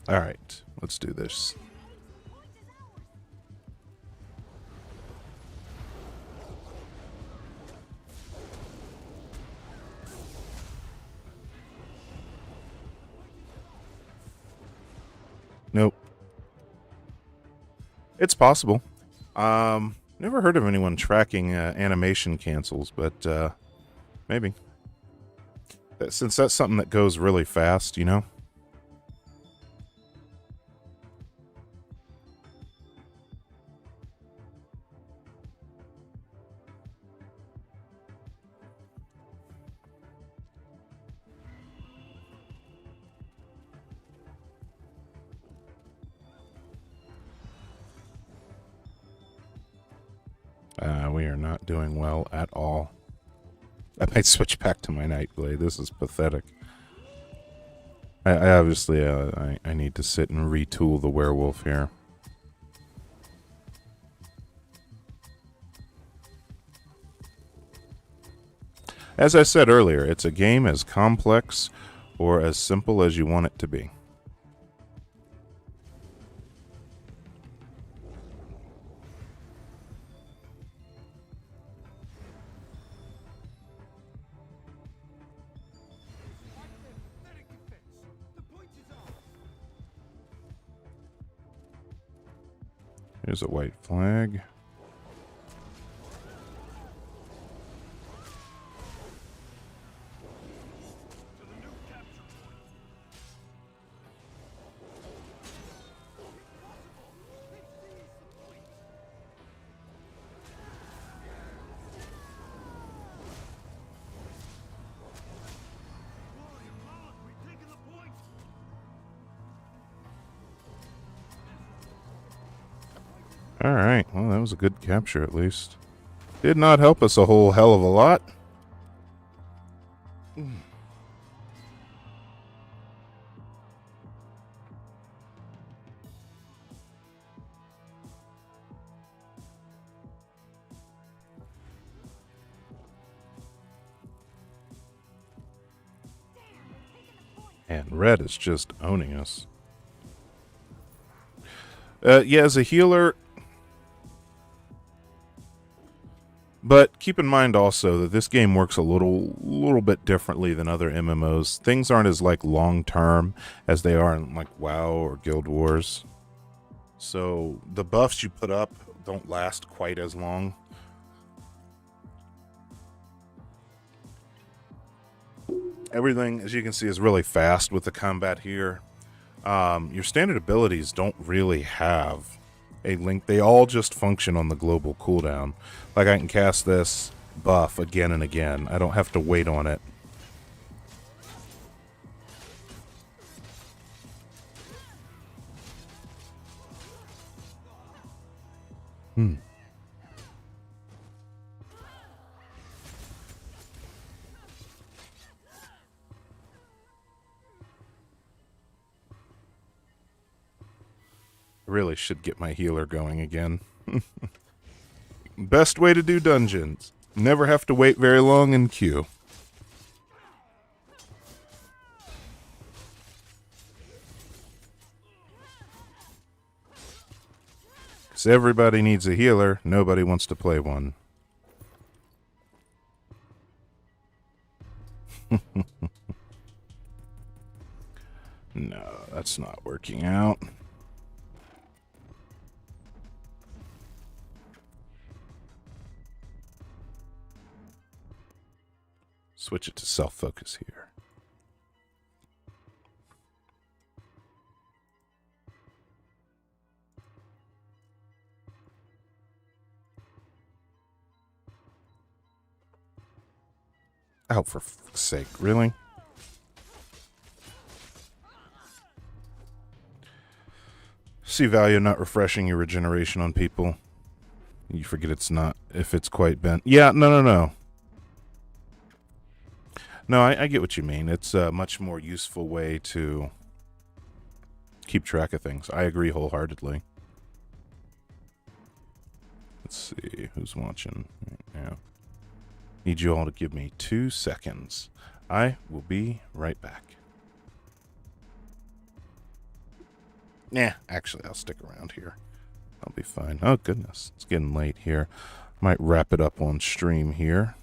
All right, let's do this. Nope. It's possible. Never heard of anyone tracking animation cancels, but maybe. Since that's something that goes really fast, you know? We are not doing well at all. I might switch back to my Nightblade. This is pathetic. I obviously, I need to sit and retool the werewolf here. As I said earlier, it's a game as complex or as simple as you want it to be. Here's a white flag. Alright, well that was a good capture at least. Did not help us a whole hell of a lot. And red is just owning us. Yeah, as a healer. But keep in mind also that this game works a little bit differently than other MMOs. Things aren't as like long term as they are in like WoW or Guild Wars. So the buffs you put up don't last quite as long. Everything, as you can see, is really fast with the combat here. Your standard abilities don't really have a link. They all just function on the global cooldown. Like I can cast this buff again and again. I don't have to wait on it. Really should get my healer going again. Best way to do dungeons. Never have to wait very long in queue. Because everybody needs a healer. Nobody wants to play one. No, that's not working out. Switch it to self-focus here. Oh, for fuck's sake, really? See value not refreshing your regeneration on people. You forget it's not, if it's quite bent. Yeah, no. No, I get what you mean. It's a much more useful way to keep track of things. I agree wholeheartedly. Let's see who's watching right now. Need you all to give me 2 seconds. I will be right back. Nah, actually, I'll stick around here. I'll be fine. Oh, goodness. It's getting late here. Might wrap it up on stream here.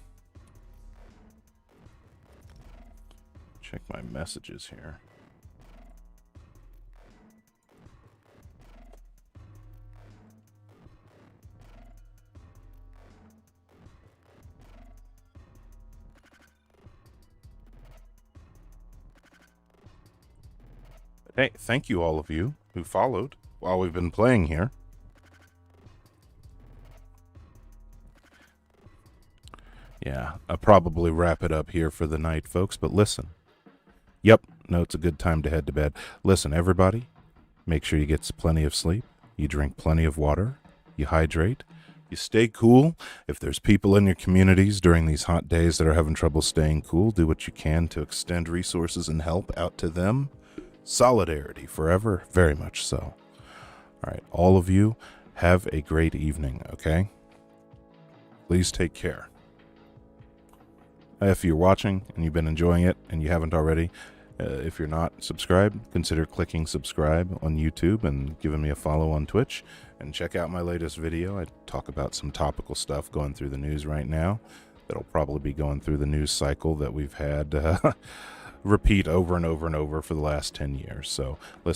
Check my messages here. Hey, thank you all of you who followed while we've been playing here. Yeah, I'll probably wrap it up here for the night, folks, but listen. Yep, no, it's a good time to head to bed. Listen, everybody, make sure you get plenty of sleep, you drink plenty of water, you hydrate, you stay cool. If there's people in your communities during these hot days that are having trouble staying cool, do what you can to extend resources and help out to them. Solidarity forever, very much so. All right, all of you, have a great evening, okay? Please take care. If you're watching and you've been enjoying it and you haven't already, if you're not subscribed, consider clicking subscribe on YouTube and giving me a follow on Twitch. And check out my latest video. I talk about some topical stuff going through the news right now. That'll probably be going through the news cycle that we've had repeat over and over and over for the last 10 years. So listen.